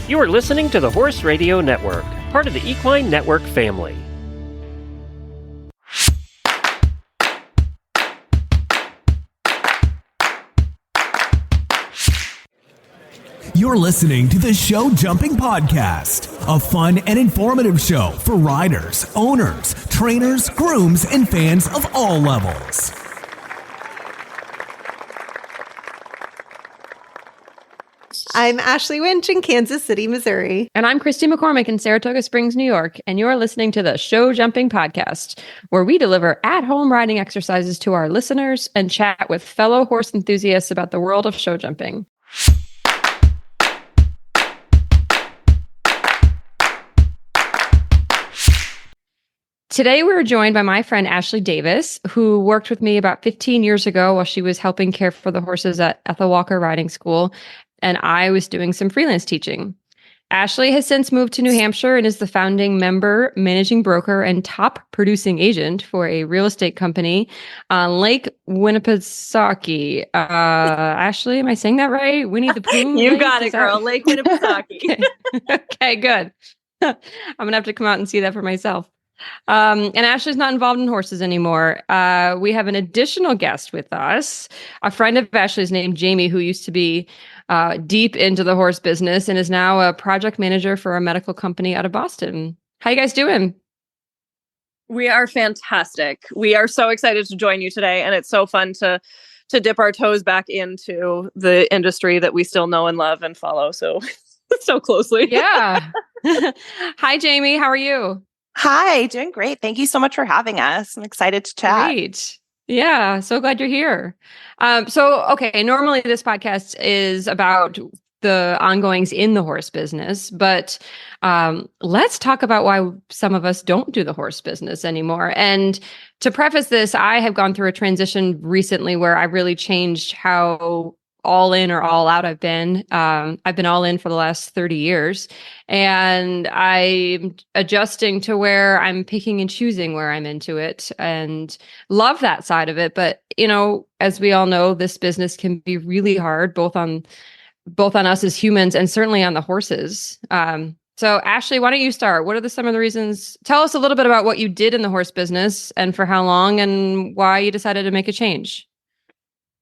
You are listening to the Horse Radio Network, part of the Equine Network family. You're listening to the Show Jumping Podcast, a fun and informative show for riders, owners, trainers, grooms, and fans of all levels. I'm Ashley Winch in Kansas City, Missouri. And I'm Christy McCormick in Saratoga Springs, New York. And you're listening to the Show Jumping Podcast, where we deliver at-home riding exercises to our listeners and chat with fellow horse enthusiasts about the world of show jumping. Today, we were joined by my friend Ashley Davis, who worked with me about 15 years ago while she was helping care for the horses at Ethel Walker Riding School, and I was doing some freelance teaching. Ashley has since moved to New Hampshire and is the founding member, managing broker, and top producing agent for a real estate company on Lake Winnipesaukee. Ashley, am I saying that right? Winnie the Pooh? You got it, girl. Lake Winnipesaukee. Okay, good. I'm going to have to come out and see that for myself. And Ashley's not involved in horses anymore. We have an additional guest with us, a friend of Ashley's named Jamie, who used to be deep into the horse business and is now a project manager for a medical company out of Boston. How you guys doing? We are fantastic. We are so excited to join you today, and it's so fun to dip our toes back into the industry that we still know and love and follow so closely. Yeah. Hi, Jamie. How are you? Hi, doing great. Thank you so much for having us. I'm excited to chat. Great. Yeah, so glad you're here. Okay, normally this podcast is about the ongoings in the horse business, but let's talk about why some of us don't do the horse business anymore. And to preface this, I have gone through a transition recently where I really changed how all in or all out I've been. I've been all in for the last 30 years, and I'm adjusting to where I'm picking and choosing where I'm into it and love that side of it. But, you know, as we all know, this business can be really hard, both on us as humans and certainly on the horses. So Ashley, why don't you start? What are some of the reasons? Tell us a little bit about what you did in the horse business and for how long and why you decided to make a change.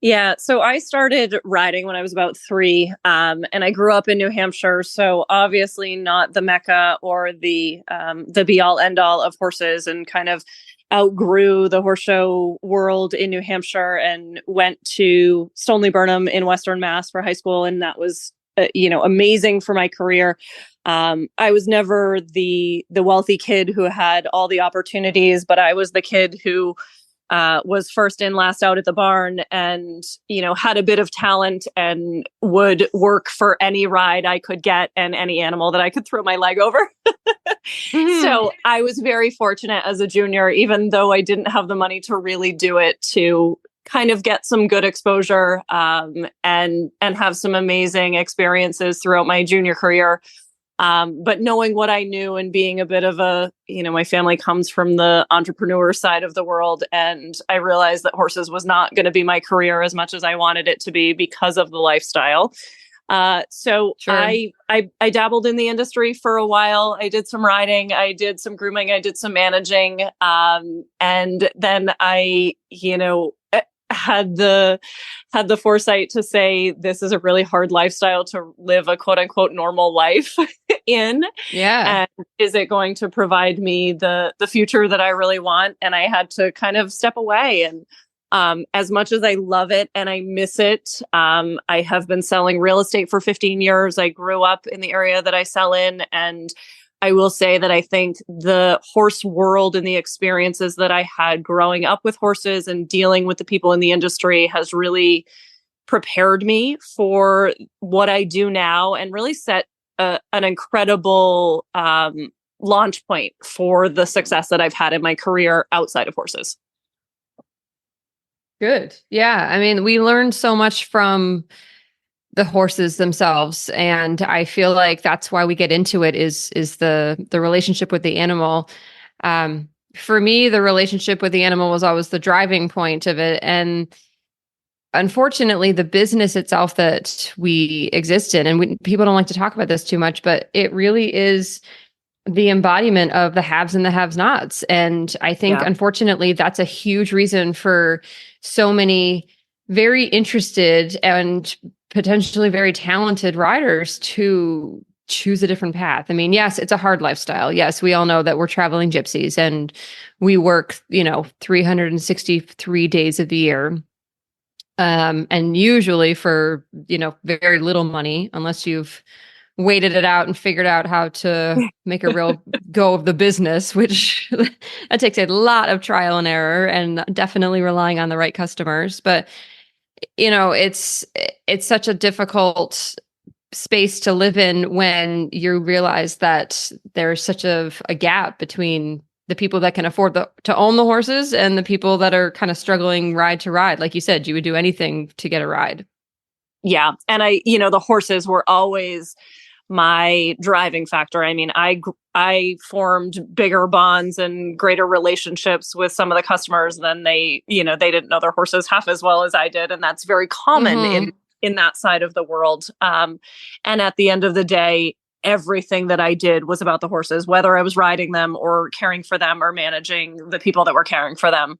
Yeah, so I started riding when I was about 3, and I grew up in New Hampshire, so obviously not the mecca or the be-all, end-all of horses, and kind of outgrew the horse show world in New Hampshire and went to Stoneleigh Burnham in Western Mass for high school, and that was amazing for my career. I was never the wealthy kid who had all the opportunities, but I was the kid who was first in, last out at the barn and, had a bit of talent and would work for any ride I could get and any animal that I could throw my leg over. So I was very fortunate as a junior, even though I didn't have the money to really do it, to kind of get some good exposure and have some amazing experiences throughout my junior career. But knowing what I knew and being a bit of my family comes from the entrepreneur side of the world. And I realized that horses was not going to be my career as much as I wanted it to be because of the lifestyle. So sure. I dabbled in the industry for a while. I did some riding, I did some grooming, I did some managing. And then I, had the foresight to say, this is a really hard lifestyle to live a quote unquote normal life in. Yeah. And is it going to provide me the future that I really want? And I had to kind of step away. And as much as I love it and I miss it, I have been selling real estate for 15 years. I grew up in the area that I sell in, and I will say that I think the horse world and the experiences that I had growing up with horses and dealing with the people in the industry has really prepared me for what I do now and really set an incredible launch point for the success that I've had in my career outside of horses. Good. Yeah. I mean, we learned so much from the horses themselves. And I feel like that's why we get into it is the relationship with the animal. For me, the relationship with the animal was always the driving point of it. And unfortunately, the business itself that we exist in, and people don't like to talk about this too much, but it really is the embodiment of the haves and the have-nots. And I think, unfortunately, that's a huge reason for so many very interested and potentially very talented riders to choose a different path. I mean, yes, it's a hard lifestyle. Yes, we all know that we're traveling gypsies and we work, 363 days of the year. And usually for, very little money, unless you've waited it out and figured out how to make a real go of the business, which that takes a lot of trial and error and definitely relying on the right customers. But, it's such a difficult space to live in when you realize that there's such a gap between the people that can afford to own the horses and the people that are kind of struggling ride to ride. Like you said, you would do anything to get a ride. Yeah. And the horses were always my driving factor. I mean, I formed bigger bonds and greater relationships with some of the customers than they didn't know their horses half as well as I did. And that's very common in that side of the world. And at the end of the day, everything that I did was about the horses, whether I was riding them or caring for them or managing the people that were caring for them.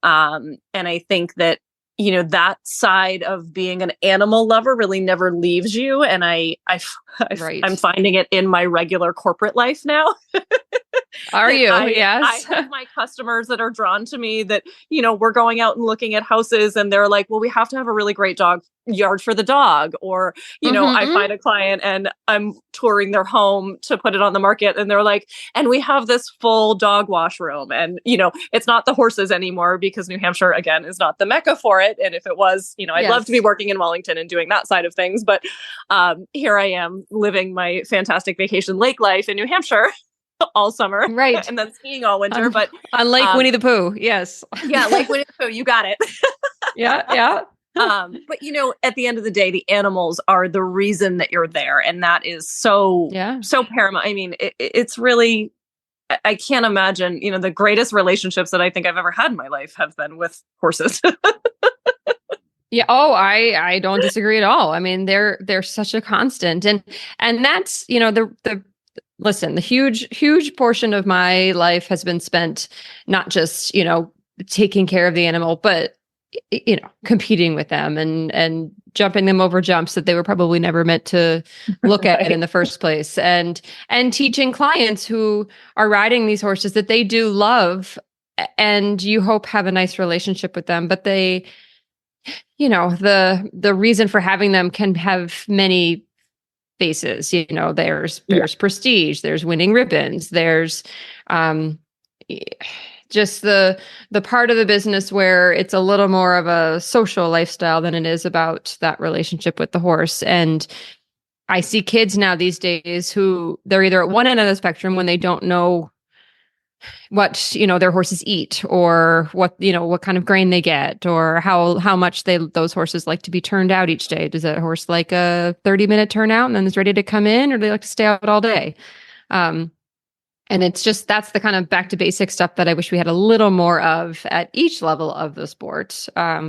And I think that, that side of being an animal lover really never leaves you. And I'm finding it in my regular corporate life now. Are you? I Yes. have my customers that are drawn to me that, we're going out and looking at houses and they're like, well, we have to have a really great dog yard for the dog. Or, I find a client and I'm touring their home to put it on the market. And they're like, and we have this full dog wash room. And, it's not the horses anymore because New Hampshire, again, is not the mecca for it. And if it was, I'd love to be working in Wellington and doing that side of things. But here I am living my fantastic vacation lake life in New Hampshire all summer. Right. And then skiing all winter. But on Lake Winnie the Pooh. Yes. Yeah. Lake Winnie the Pooh. You got it. Yeah. But at the end of the day, the animals are the reason that you're there. And that is so paramount. I mean, it's really, I can't imagine, the greatest relationships that I think I've ever had in my life have been with horses. Yeah. Oh, I don't disagree at all. I mean, they're such a constant, and that's, listen, the huge portion of my life has been spent not just, taking care of the animal, but, competing with them and jumping them over jumps that they were probably never meant to look at in the first place. And teaching clients who are riding these horses that they do love and you hope have a nice relationship with them, but they, the reason for having them can have many faces. There's prestige, there's winning ribbons, there's just the part of the business where it's a little more of a social lifestyle than it is about that relationship with the horse. And I see kids now these days who they're either at one end of the spectrum when they don't know what their horses eat, or what kind of grain they get, or how much those horses like to be turned out each day. Does a horse like a 30-minute turnout and then is ready to come in, or do they like to stay out all day? And it's just, that's the kind of back to basic stuff that I wish we had a little more of at each level of the sport,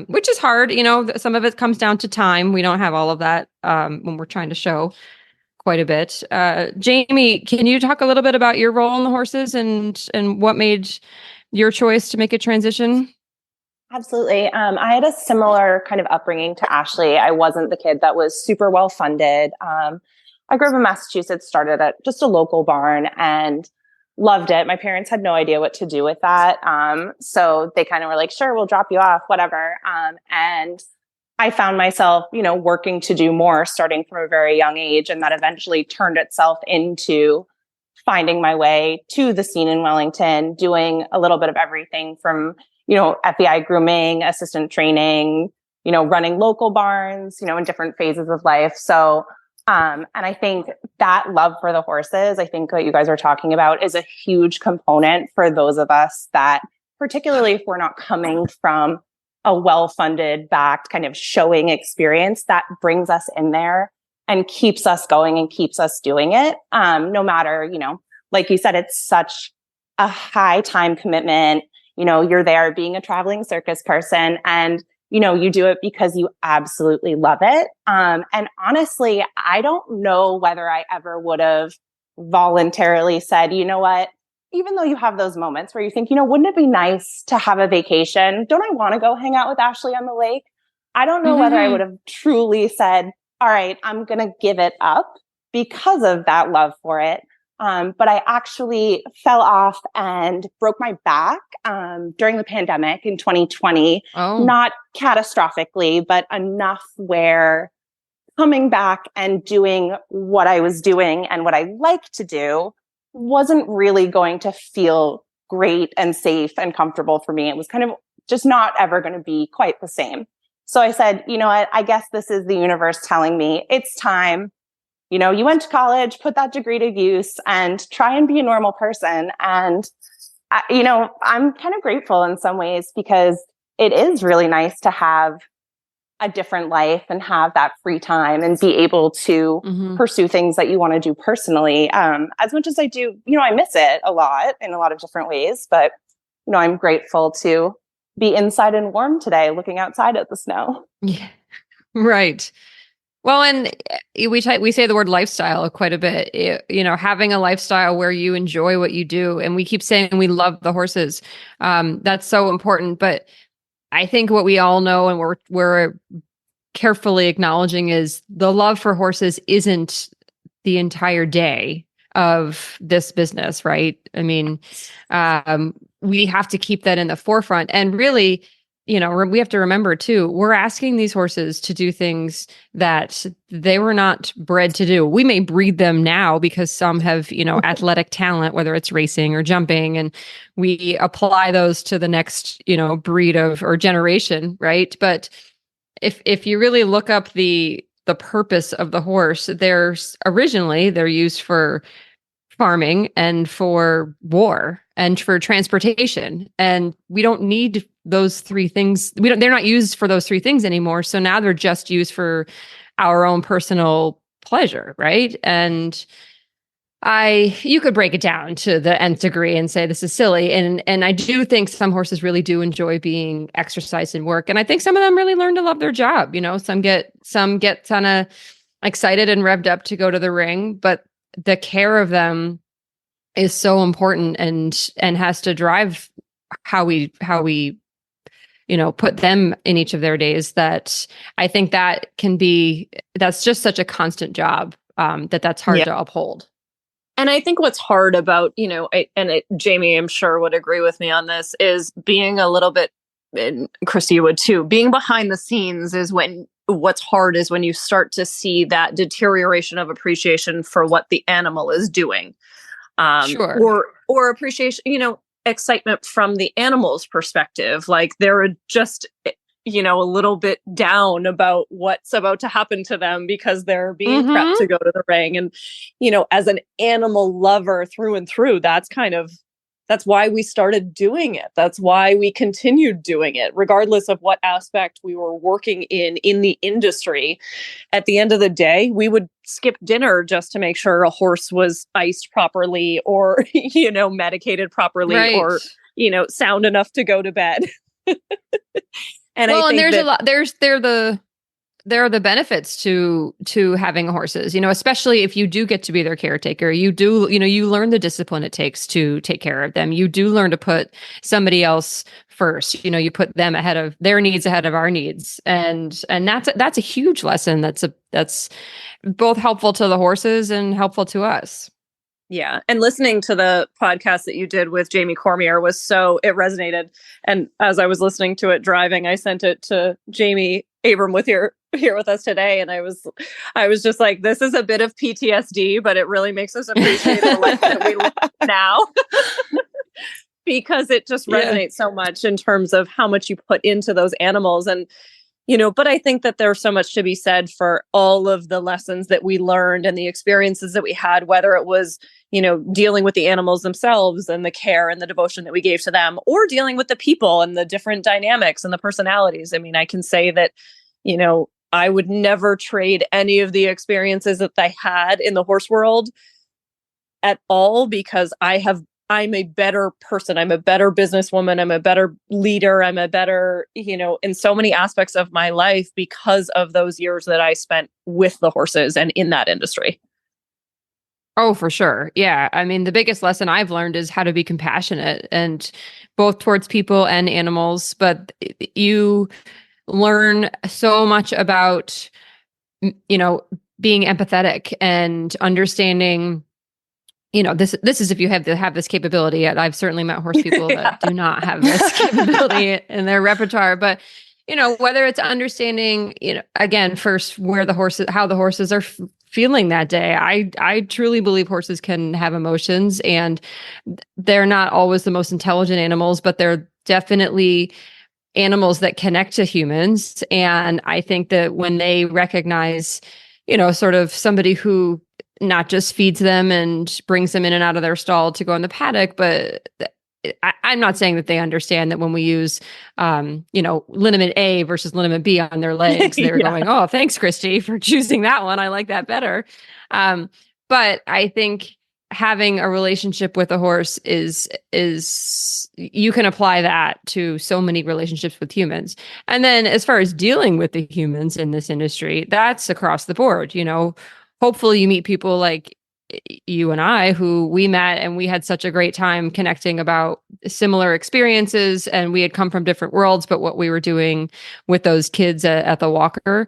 which is hard. Some of it comes down to time. We don't have all of that when we're trying to show quite a bit. Jamie, can you talk a little bit about your role in the horses and what made your choice to make a transition? Absolutely. I had a similar kind of upbringing to Ashley. I wasn't the kid that was super well funded. I grew up in Massachusetts, started at just a local barn and loved it. My parents had no idea what to do with that. So they kind of were like, sure, we'll drop you off, whatever. And I found myself, working to do more starting from a very young age. And that eventually turned itself into finding my way to the scene in Wellington, doing a little bit of everything from, FBI grooming, assistant training, running local barns, in different phases of life. So, and I think that love for the horses, I think what you guys are talking about is a huge component for those of us that, particularly if we're not coming from a well-funded, backed kind of showing experience, that brings us in there and keeps us going and keeps us doing it. No matter, like you said, it's such a high time commitment. You're there being a traveling circus person and you do it because you absolutely love it. And honestly, I don't know whether I ever would have voluntarily said, you know what, even though you have those moments where you think, wouldn't it be nice to have a vacation? Don't I want to go hang out with Ashley on the lake? I don't know whether I would have truly said, all right, I'm going to give it up because of that love for it. But I actually fell off and broke my back during the pandemic in 2020. Not catastrophically, but enough where coming back and doing what I was doing and what I like to do wasn't really going to feel great and safe and comfortable for me. It was kind of just not ever going to be quite the same. So I said, you know what, I guess this is the universe telling me it's time. You went to college, put that degree to use and try and be a normal person. And, I'm kind of grateful in some ways because it is really nice to have a different life and have that free time and be able to pursue things that you want to do personally. As much as I do, I miss it a lot in a lot of different ways, but, I'm grateful to be inside and warm today, looking outside at the snow. Yeah, right. Well, and we say the word lifestyle quite a bit, having a lifestyle where you enjoy what you do. And we keep saying we love the horses. That's so important. But I think what we all know and we're carefully acknowledging is the love for horses isn't the entire day of this business, right? I mean, we have to keep that in the forefront. And really, we have to remember too, we're asking these horses to do things that they were not bred to do. We may breed them now because some have, athletic talent, whether it's racing or jumping, and we apply those to the next, breed or generation, right? But if you really look up the purpose of the horse, they're used for farming and for war and for transportation. And we don't need those three things. They're not used for those three things anymore. So now they're just used for our own personal pleasure. Right. And you could break it down to the nth degree and say this is silly. And I do think some horses really do enjoy being exercised and work. And I think some of them really learn to love their job. Some get kind of excited and revved up to go to the ring, but the care of them is so important and has to drive how we put them in each of their days. That I think that's just such a constant job that's hard to uphold. And I think what's hard about, Jamie, I'm sure would agree with me on this, is being a little bit, and Christy would too, being behind the scenes is what's hard is when you start to see that deterioration of appreciation for what the animal is doing. Sure. Or appreciation, excitement from the animal's perspective. Like they're just, a little bit down about what's about to happen to them because they're being prepped to go to the ring. And, as an animal lover through and through, that's why we started doing it. That's why we continued doing it, regardless of what aspect we were working in the industry. At the end of the day, we would skip dinner just to make sure a horse was iced properly or, medicated properly, right, or, sound enough to go to bed. And there's a lot. There are the benefits to having horses, especially if you do get to be their caretaker. You do, you learn the discipline it takes to take care of them. You do learn to put somebody else first. You put them ahead of their needs, ahead of our needs, and that's a huge lesson. That's both helpful to the horses and helpful to us. Yeah. And listening to the podcast that you did with Jamie Cormier it resonated. And as I was listening to it driving, I sent it to Jamie. Abram here with us today, and I was just like, this is a bit of PTSD, but it really makes us appreciate the life that we live now. Because it just resonates so much in terms of how much you put into those animals. And but I think that there's so much to be said for all of the lessons that we learned and the experiences that we had, whether it was, dealing with the animals themselves and the care and the devotion that we gave to them, or dealing with the people and the different dynamics and the personalities. I mean, I can say that, I would never trade any of the experiences that I had in the horse world at all, because I have I'm a better person. I'm a better businesswoman. I'm a better leader. I'm a better, in so many aspects of my life because of those years that I spent with the horses and in that industry. Oh, for sure. Yeah. I mean, the biggest lesson I've learned is how to be compassionate and both towards people and animals. But you learn so much about, being empathetic and understanding, this is if you have this capability. I've certainly met horse people that do not have this capability in their repertoire, but whether it's understanding, again, first how the horses are feeling that day. I truly believe horses can have emotions, and they're not always the most intelligent animals, but they're definitely animals that connect to humans. And I think that when they recognize, sort of somebody who not just feeds them and brings them in and out of their stall to go in the paddock, but I'm not saying that they understand that when we use, liniment A versus liniment B on their legs, they're going, "Oh, thanks, Christy, for choosing that one. I like that better." But I think having a relationship with a horse is you can apply that to so many relationships with humans. And then as far as dealing with the humans in this industry, that's across the board. Hopefully you meet people like you and I, who we met and we had such a great time connecting about similar experiences, and we had come from different worlds, but what we were doing with those kids at the walker.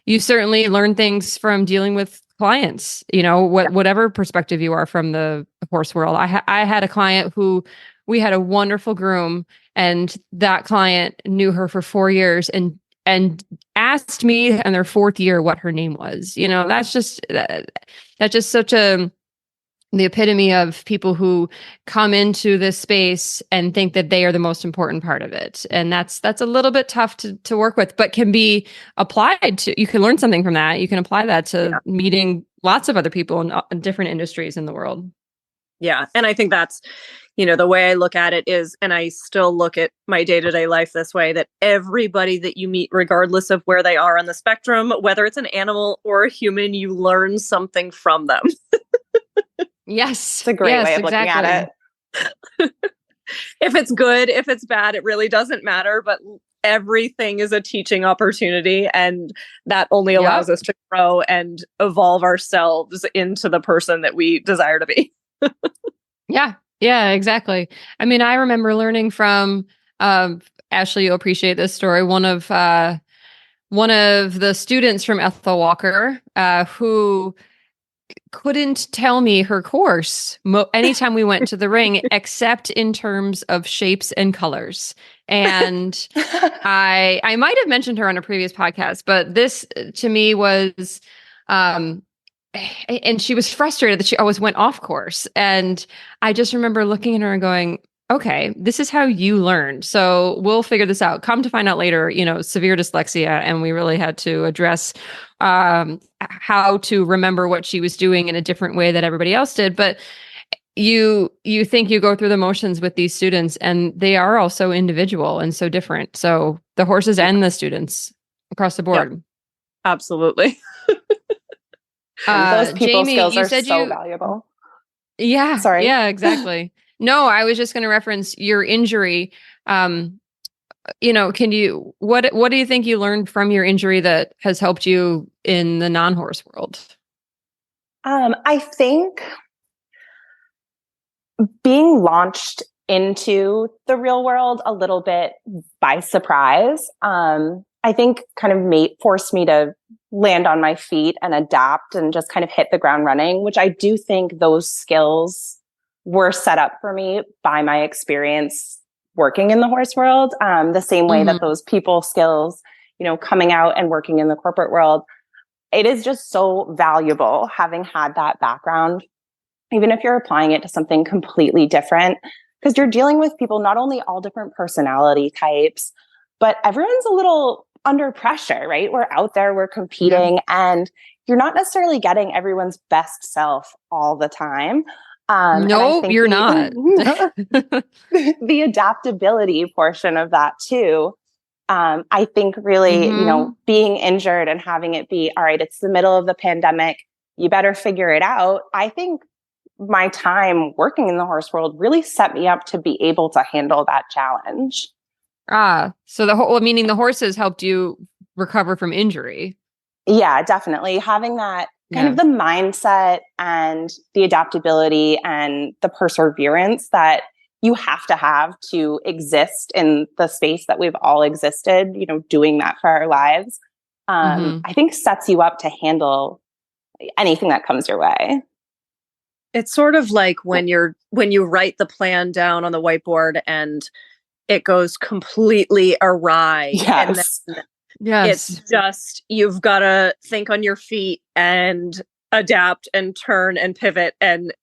You certainly learn things from dealing with clients, whatever perspective you are from the horse world. I had a client who we had a wonderful groom, and that client knew her for 4 years and asked me in their 4th year what her name was. That's just such the epitome of people who come into this space and think that they are the most important part of it. And that's a little bit tough to work with, but can be applied to, you can learn something from that. You can apply that to meeting lots of other people in different industries in the world. Yeah. And I think that's, the way I look at it is, and I still look at my day-to-day life this way, that everybody that you meet, regardless of where they are on the spectrum, whether it's an animal or a human, you learn something from them. It's Yes. a great way of looking at it. If it's good, if it's bad, it really doesn't matter. But everything is a teaching opportunity, and that only allows us to grow and evolve ourselves into the person that we desire to be. Yeah, exactly. I mean, I remember learning from Ashley. You'll appreciate this story. One of the students from Ethel Walker, who couldn't tell me her course anytime we went to the ring, except in terms of shapes and colors. And I might have mentioned her on a previous podcast, but this to me was, and she was frustrated that she always went off course. And I just remember looking at her and going, okay, this is how you learned. So we'll figure this out. Come to find out later, severe dyslexia. And we really had to address how to remember what she was doing in a different way that everybody else did. But you think you go through the motions with these students, and they are also individual and so different. So the horses and the students across the board. Yep. Absolutely. Those people Jamie, skills you are said so valuable. Yeah. Sorry. Yeah, exactly. No, I was just going to reference your injury. What do you think you learned from your injury that has helped you in the non-horse world? I think being launched into the real world a little bit by surprise, I think kind of forced me to land on my feet and adapt and just kind of hit the ground running, which I do think those skills were set up for me by my experience working in the horse world. The same way that those people skills, coming out and working in the corporate world, it is just so valuable having had that background, even if you're applying it to something completely different, because you're dealing with people, not only all different personality types, but everyone's a little under pressure, right? We're out there, we're competing, and you're not necessarily getting everyone's best self all the time. No, you're not. The adaptability portion of that too. I think really, being injured and having it be, all right, it's the middle of the pandemic, you better figure it out. I think my time working in the horse world really set me up to be able to handle that challenge. So meaning the horses helped you recover from injury. Yeah, definitely. Having that kind of the mindset and the adaptability and the perseverance that you have to exist in the space that we've all existed, doing that for our lives, I think sets you up to handle anything that comes your way. It's sort of like when you write the plan down on the whiteboard and it goes completely awry. Yes. And then it's just, you've got to think on your feet and adapt and turn and pivot. And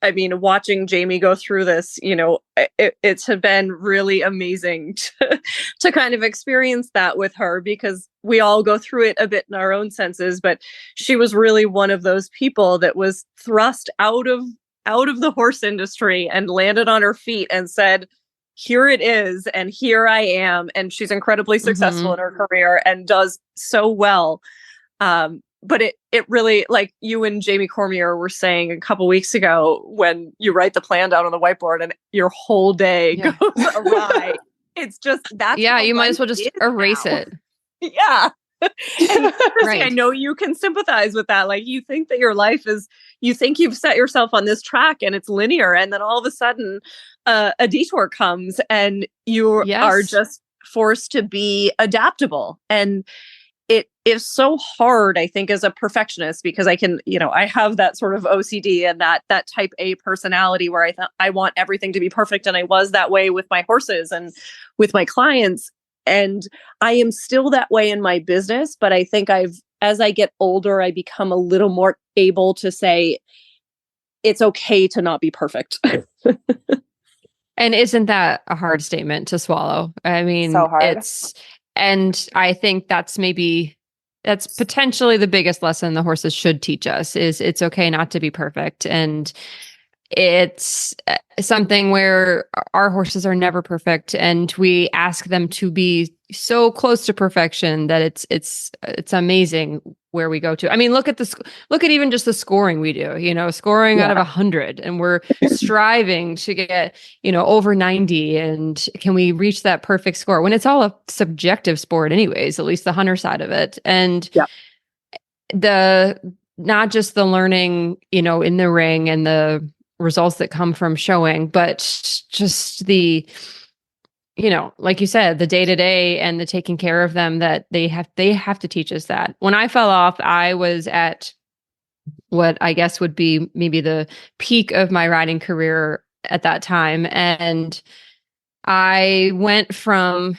I mean, watching Jamie go through this, it's been really amazing to kind of experience that with her, because we all go through it a bit in our own senses. But she was really one of those people that was thrust out of the horse industry and landed on her feet and said, here it is, and here I am. And she's incredibly successful in her career and does so well. But it really, like you and Jamie Cormier were saying a couple weeks ago, when you write the plan down on the whiteboard and your whole day goes awry, it's just that's you might as well just erase it. Yeah. And Chrissy, I know you can sympathize with that. Like, you think that your life you think you've set yourself on this track and it's linear, and then all of a sudden a detour comes and you are just forced to be adaptable. And it is so hard, I think, as a perfectionist, because I can, I have that sort of OCD and that type A personality where I want everything to be perfect. And I was that way with my horses and with my clients. And I am still that way in my business. But I think as I get older, I become a little more able to say, it's okay to not be perfect. And isn't that a hard statement to swallow? I mean, so hard. And I think that's potentially the biggest lesson the horses should teach us is it's okay not to be perfect. And it's something where our horses are never perfect, and we ask them to be so close to perfection that it's amazing where we go to. I mean, look at even just the scoring we do, scoring out of 100, and we're striving to get, over 90. And can we reach that perfect score when it's all a subjective sport anyways, at least the hunter side of it. And not just the learning, in the ring and the results that come from showing, but just the, like you said, the day-to-day and the taking care of them, that they have to teach us that. When I fell off, I was at what I guess would be maybe the peak of my riding career at that time. And I went from,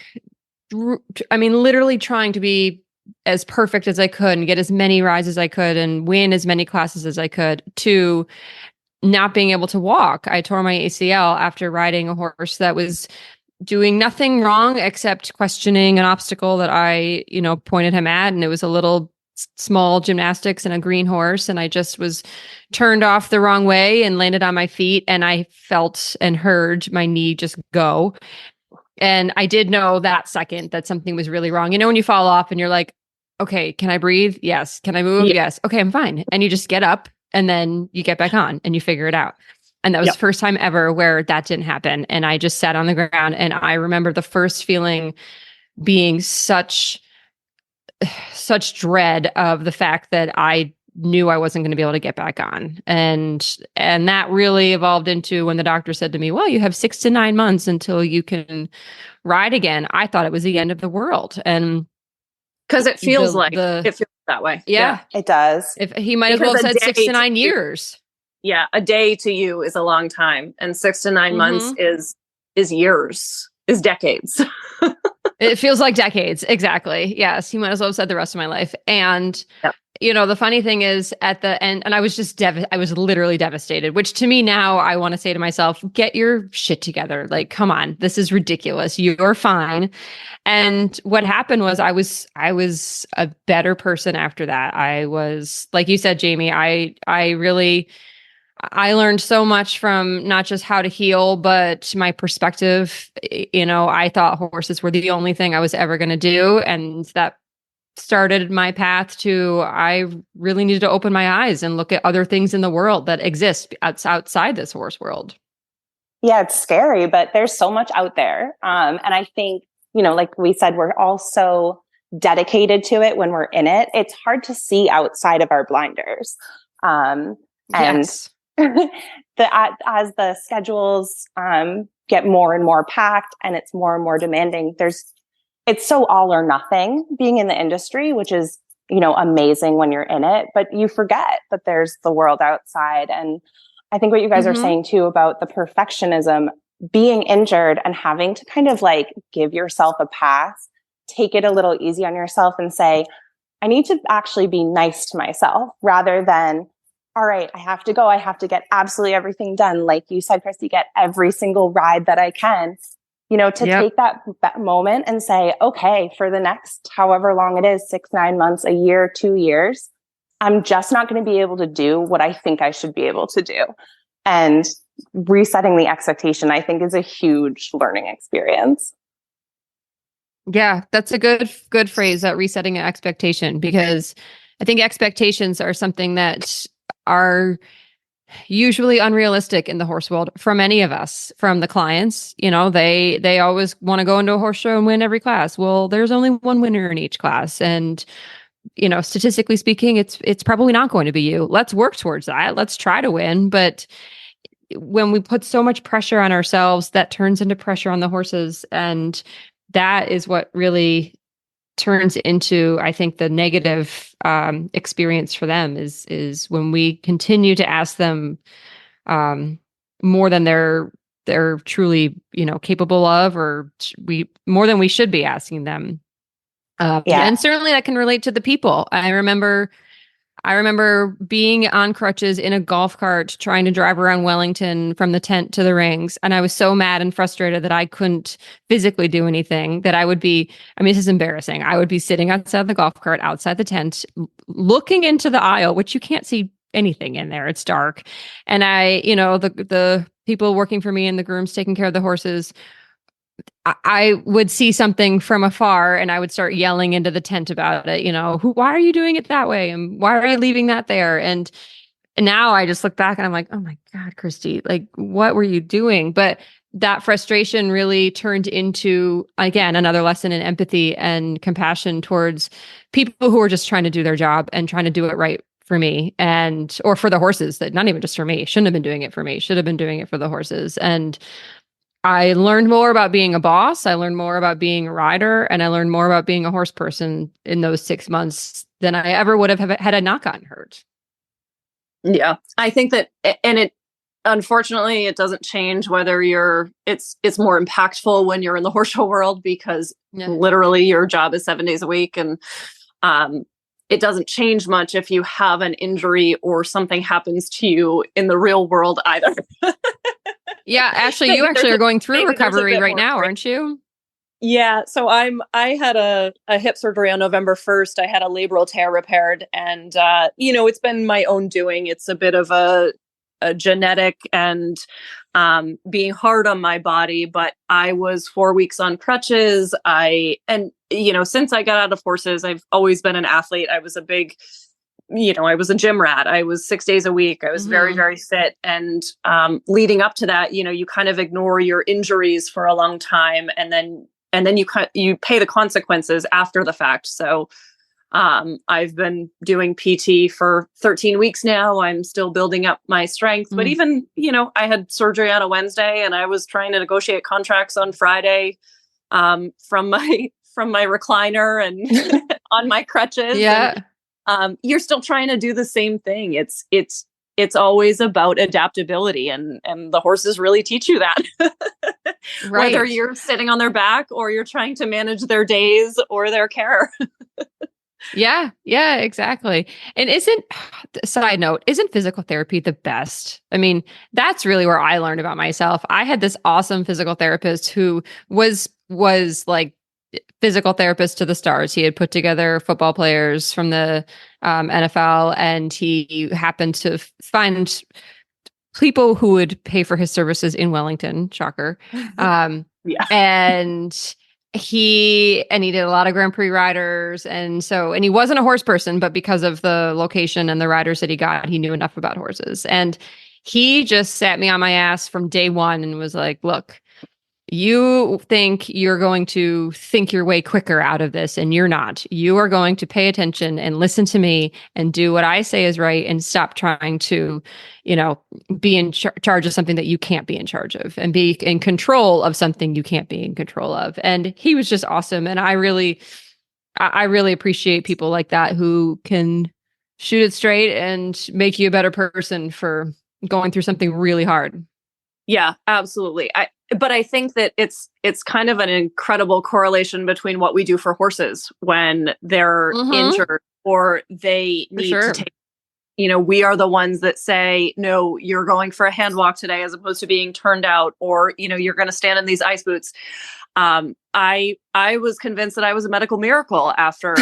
literally trying to be as perfect as I could and get as many rides as I could and win as many classes as I could, to not being able to walk. I tore my ACL after riding a horse that was doing nothing wrong except questioning an obstacle that I, pointed him at. And it was a little small gymnastics and a green horse. And I just was turned off the wrong way and landed on my feet. And I felt and heard my knee just go. And I did know that second that something was really wrong. When you fall off and you're like, okay, can I breathe? Yes. Can I move? Yes. Okay, I'm fine. And you just get up and then you get back on and you figure it out. And that was the first time ever where that didn't happen. And I just sat on the ground, and I remember the first feeling being such dread of the fact that I knew I wasn't going to be able to get back on. And that really evolved into when the doctor said to me, well, you have 6 to 9 months until you can ride again. I thought it was the end of the world. And because it feels it feels that way. Yeah, it does. If he might as well have said 6 to 9 years. Yeah, a day to you is a long time, and 6 to 9 months is years, is decades. It feels like decades. Exactly. Yes. He might as well have said the rest of my life. And, the funny thing is at the end, and I was just, I was literally devastated, which to me now I want to say to myself, get your shit together. Like, come on, this is ridiculous. You're fine. And what happened was I was a better person after that. I was, like you said, Jamie, I learned so much from not just how to heal, but my perspective. I thought horses were the only thing I was ever going to do. And that started my path to, I really needed to open my eyes and look at other things in the world that exist outside this horse world. Yeah, it's scary, but there's so much out there. And I think, like we said, we're all so dedicated to it when we're in it. It's hard to see outside of our blinders. Yes. And as the schedules get more and more packed and it's more and more demanding, it's so all or nothing being in the industry, which is, amazing when you're in it, but you forget that there's the world outside. And I think what you guys are saying too about the perfectionism, being injured and having to kind of like give yourself a pass, take it a little easy on yourself and say, I need to actually be nice to myself rather than, all right, I have to go. I have to get absolutely everything done. Like you said, Christy, get every single ride that I can, take that moment and say, okay, for the next however long it is, 6, 9 months, a year, 2 years, I'm just not going to be able to do what I think I should be able to do. And resetting the expectation, I think, is a huge learning experience. Yeah, that's a good phrase, that resetting an expectation, because I think expectations are something that are usually unrealistic in the horse world for many of us. From the clients, they always want to go into a horse show and win every class. Well, there's only one winner in each class, and statistically speaking, it's probably not going to be you. Let's work towards that. Let's try to win. But when we put so much pressure on ourselves, that turns into pressure on the horses, and that is what really turns into, I think, the negative experience for them is when we continue to ask them more than they're truly capable of, or more than we should be asking them. And certainly that can relate to the people. I remember being on crutches in a golf cart trying to drive around Wellington from the tent to the rings. And I was so mad and frustrated that I couldn't physically do anything, that I would be, this is embarrassing. I would be sitting outside the golf cart, outside the tent, looking into the aisle, which you can't see anything in there. It's dark. And the people working for me and the grooms taking care of the horses, I would see something from afar and I would start yelling into the tent about it. Why are you doing it that way? And why are you leaving that there? And now I just look back and I'm like, oh my God, Christy, like, what were you doing? But that frustration really turned into, again, another lesson in empathy and compassion towards people who are just trying to do their job and trying to do it right for me, or for the horses, that not even just for me, shouldn't have been doing it for me, should have been doing it for the horses. And I learned more about being a boss. I learned more about being a rider, and I learned more about being a horse person in those 6 months than I ever would have had I not gotten hurt. Yeah, I think that, and unfortunately, it doesn't change whether it's more impactful when you're in the horse show world, because literally your job is 7 days a week, and it doesn't change much if you have an injury or something happens to you in the real world either. Yeah, Ashley, you actually are going through recovery right now, aren't you? Yeah, so I had a hip surgery on November 1st. I had a labral tear repaired, and it's been my own doing. It's a bit of a genetic and being hard on my body, but I was 4 weeks on crutches. Since I got out of horses, I've always been an athlete. I was I was a gym rat. I was 6 days a week. I was very, very fit. And leading up to that, you kind of ignore your injuries for a long time. And then you pay the consequences after the fact. So I've been doing PT for 13 weeks now. I'm still building up my strength. But even, I had surgery on a Wednesday and I was trying to negotiate contracts on Friday from my recliner and on my crutches. Yeah. And, you're still trying to do the same thing. It's always about adaptability, and the horses really teach you that. Right. Whether you're sitting on their back or you're trying to manage their days or their care. Yeah, exactly. And side note, isn't physical therapy the best? That's really where I learned about myself. I had this awesome physical therapist who was like physical therapist to the stars. He had put together football players from the NFL, and he happened to find people who would pay for his services in Wellington. Shocker. Yeah. And he did a lot of Grand Prix riders. And he wasn't a horse person, but because of the location and the riders that he got, he knew enough about horses. And he just sat me on my ass from day one and was like, look, you think you're going to think your way quicker out of this, and you're not. You are going to pay attention and listen to me and do what I say is right, and stop trying to, be in charge of something that you can't be in charge of, and be in control of something you can't be in control of. And he was just awesome. And I really appreciate people like that who can shoot it straight and make you a better person for going through something really hard. Yeah, absolutely. But I think that it's kind of an incredible correlation between what we do for horses when they're injured or they need to take, we are the ones that say, no, you're going for a hand walk today, as opposed to being turned out, or, you're going to stand in these ice boots. I was convinced that I was a medical miracle after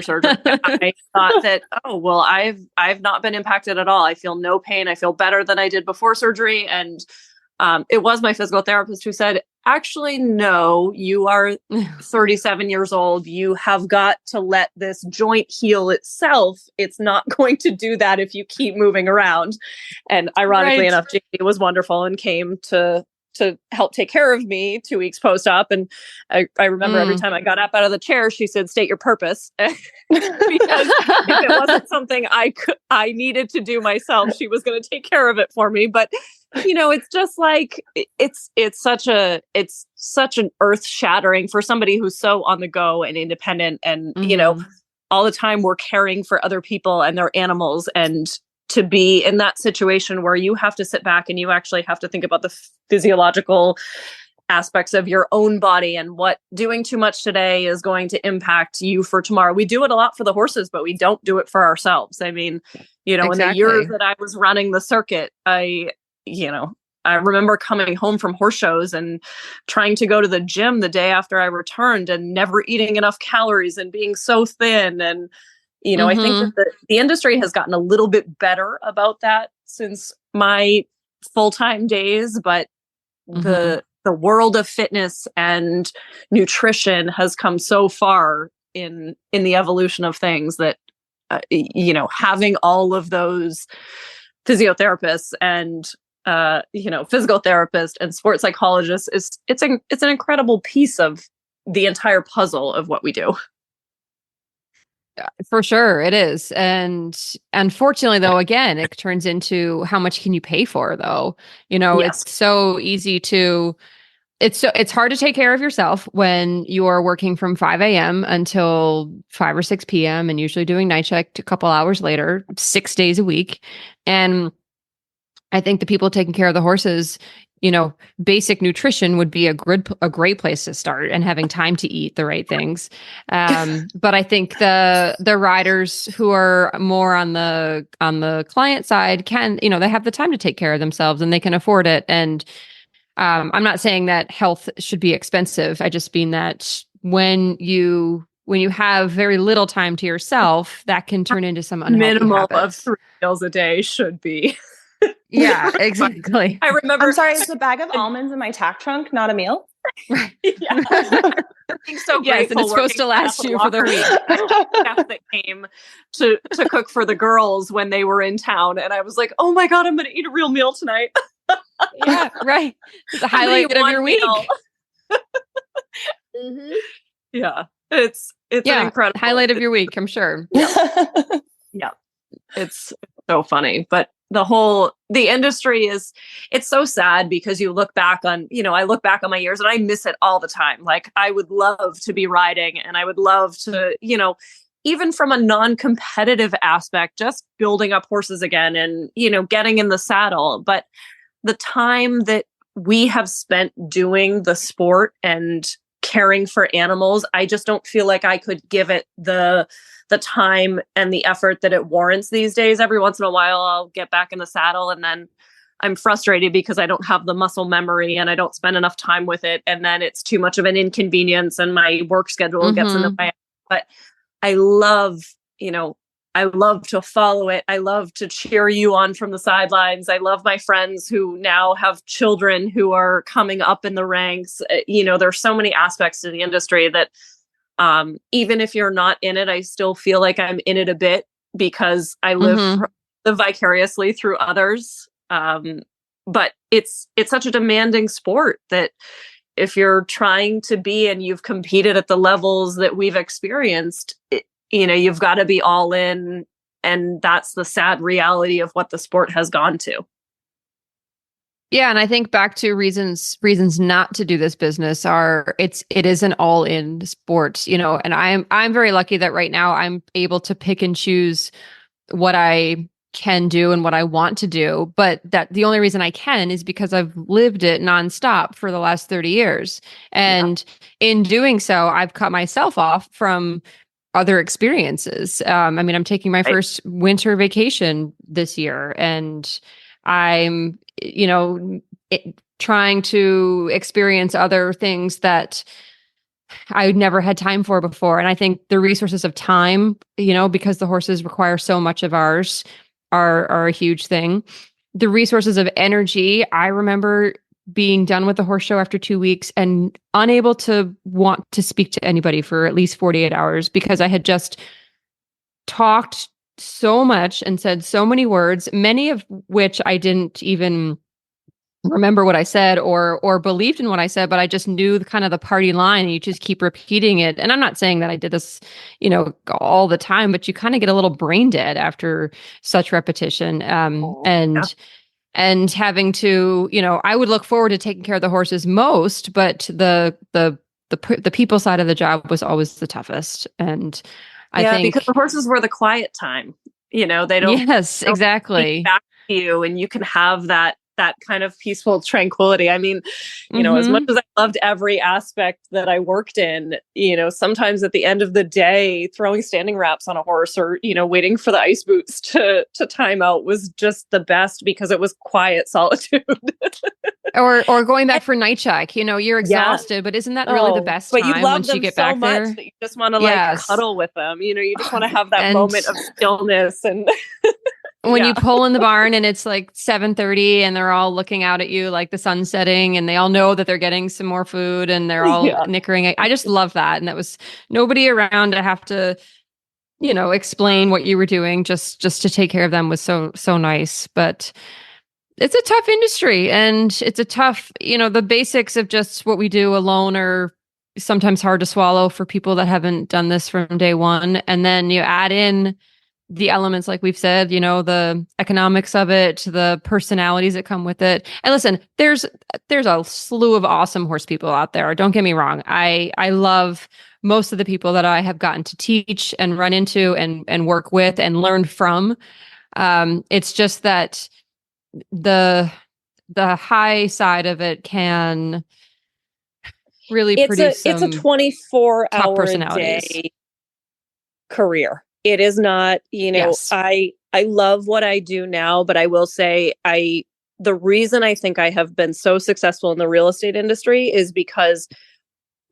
surgery. I thought that, oh, well, I've not been impacted at all. I feel no pain. I feel better than I did before surgery. And it was my physical therapist who said, actually, no, you are 37 years old. You have got to let this joint heal itself. It's not going to do that if you keep moving around. And ironically enough, JD was wonderful and came to help take care of me 2 weeks post-op. And I remember every time I got up out of the chair, she said, state your purpose. Because if it wasn't something I needed to do myself, she was going to take care of it for me. But, it's just like, it's such an earth shattering for somebody who's so on the go and independent. And, all the time we're caring for other people and their animals, and to be in that situation where you have to sit back and you actually have to think about the physiological aspects of your own body and what doing too much today is going to impact you for tomorrow. We do it a lot for the horses, but we don't do it for ourselves. I mean, in the years that I was running the circuit, I remember coming home from horse shows and trying to go to the gym the day after I returned and never eating enough calories and being so thin. And I think that the industry has gotten a little bit better about that since my full-time days, but the world of fitness and nutrition has come so far in the evolution of things that, having all of those physiotherapists and, physical therapists and sports psychologists it's an incredible piece of the entire puzzle of what we do. For sure, it is. And unfortunately, though, again, it turns into how much can you pay for, though? Yes. It's so easy it's hard to take care of yourself when you're working from 5 a.m. until 5 or 6 p.m. and usually doing night check a couple hours later, 6 days a week. And I think the people taking care of the horses, basic nutrition would be a great place to start, and having time to eat the right things. But I think the riders who are more on the client side can, they have the time to take care of themselves and they can afford it. And I'm not saying that health should be expensive. I just mean that when you have very little time to yourself, that can turn into some unhealthy minimal habits. Of 3 meals a day should be. Yeah, exactly. I remember. I'm sorry, it's a bag of almonds in my tack trunk, not a meal. Right. Yeah. I'm so yes, and it's supposed to last you for the week. Chef that came to cook for the girls when they were in town, and I was like, "Oh my god, I'm going to eat a real meal tonight." Yeah, right. It's a highlight of your week. Yeah, it's an incredible highlight of your week, I'm sure. Yeah, it's so funny, but the industry it's so sad because you look back on, I look back on my years and I miss it all the time. Like, I would love to be riding, and I would love to, even from a non-competitive aspect, just building up horses again and, getting in the saddle. But the time that we have spent doing the sport and caring for animals, I just don't feel like I could give it the time and the effort that it warrants these days. Every once in a while, I'll get back in the saddle and then I'm frustrated because I don't have the muscle memory and I don't spend enough time with it. And then it's too much of an inconvenience and my work schedule gets in the way. But I love, I love to follow it. I love to cheer you on from the sidelines. I love my friends who now have children who are coming up in the ranks. There's so many aspects to the industry that even if you're not in it, I still feel like I'm in it a bit because I live vicariously through others. But it's such a demanding sport that if you're trying to be and you've competed at the levels that we've experienced, you've got to be all in. And that's the sad reality of what the sport has gone to. Yeah, and I think back to reasons not to do this business it is an all-in sport, and I'm very lucky that right now I'm able to pick and choose what I can do and what I want to do, but that the only reason I can is because I've lived it nonstop for the last 30 years. And in doing so, I've cut myself off from other experiences. I'm taking my first winter vacation this year, and I'm, trying to experience other things that I never had time for before. And I think the resources of time, because the horses require so much of ours, are a huge thing. The resources of energy, I remember being done with the horse show after 2 weeks and unable to want to speak to anybody for at least 48 hours because I had just talked so much and said so many words, many of which I didn't even remember what I said or believed in what I said, but I just knew kind of the party line and you just keep repeating it. And I'm not saying that I did this, all the time, but you kind of get a little brain dead after such repetition. And having to, I would look forward to taking care of the horses most, but the people side of the job was always the toughest. And I think because the horses were the quiet time, they don't. Yes, exactly. Back to you, and you can have that kind of peaceful tranquility. I mean, as much as I loved every aspect that I worked in, sometimes at the end of the day, throwing standing wraps on a horse or, waiting for the ice boots to time out was just the best because it was quiet solitude. or going back for night check, you're exhausted, but isn't that really the best time you love once them you get so back much there? that you just want to cuddle with them. You just want to have that moment of stillness and when you pull in the barn and it's like 7:30 and they're all looking out at you like the sun's setting and they all know that they're getting some more food and they're all nickering. I just love that. And that was nobody around to have to, explain what you were doing just to take care of them was so nice. But it's a tough industry and it's a tough, the basics of just what we do alone are sometimes hard to swallow for people that haven't done this from day one. And then you add in the elements, like we've said, the economics of it, the personalities that come with it. And listen, there's a slew of awesome horse people out there. Don't get me wrong. I love most of the people that I have gotten to teach and run into and work with and learn from. It's just that the high side of it can really produce it's a 24-hour day career. It is not, Yes. I love what I do now, but I will say the reason I think I have been so successful in the real estate industry is because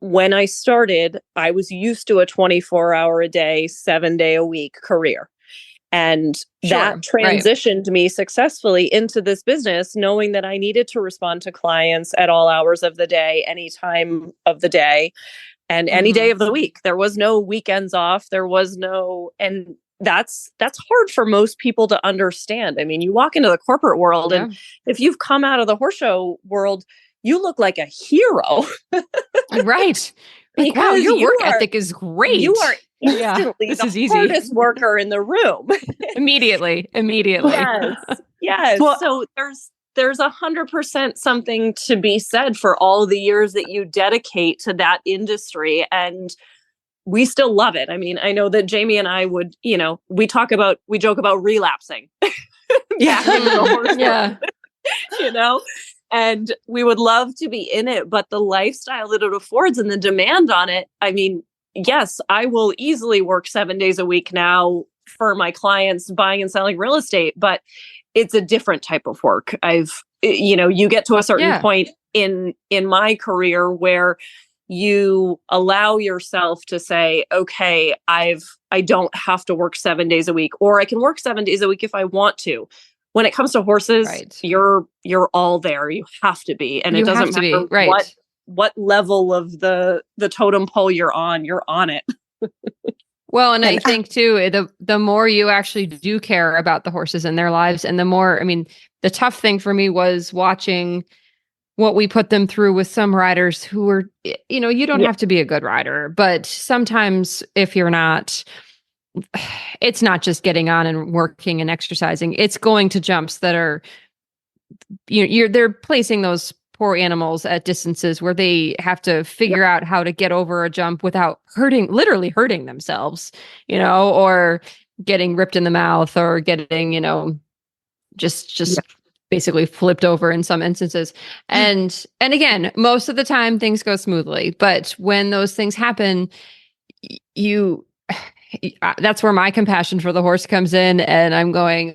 when I started, I was used to a 24-hour a day, 7-day a week career. And that transitioned me successfully into this business, knowing that I needed to respond to clients at all hours of the day, any time of the day. And any day of the week. There was no weekends off. There was no, and that's hard for most people to understand. I mean, you walk into the corporate world and if you've come out of the horse show world, you look like a hero. Right. Like, wow, your work ethic is great. You are instantly the hardest worker in the room. Immediately. Yes. Well, so there's 100% something to be said for all the years that you dedicate to that industry. And we still love it. I mean, I know that Jamie and I would, we joke about relapsing. And we would love to be in it, but the lifestyle that it affords and the demand on it. I mean, yes, I will easily work 7 days a week now for my clients buying and selling real estate, but it's a different type of work. You get to a certain point in my career where you allow yourself to say, okay, I don't have to work 7 days a week, or I can work 7 days a week if I want to. When it comes to horses, Right. you're all there. You have to be. And You it doesn't have to be, matter right. what level of the totem pole you're on it. Well, and I think too, the more you actually do care about the horses and their lives, and the more, I mean, the tough thing for me was watching what we put them through with some riders who were, you don't have to be a good rider, but sometimes if you're not, it's not just getting on and working and exercising. It's going to jumps that are, they're placing those poor animals at distances where they have to figure out how to get over a jump without literally hurting themselves, or getting ripped in the mouth or getting, just basically flipped over in some instances. And again, most of the time things go smoothly, but when those things happen, that's where my compassion for the horse comes in. And I'm going,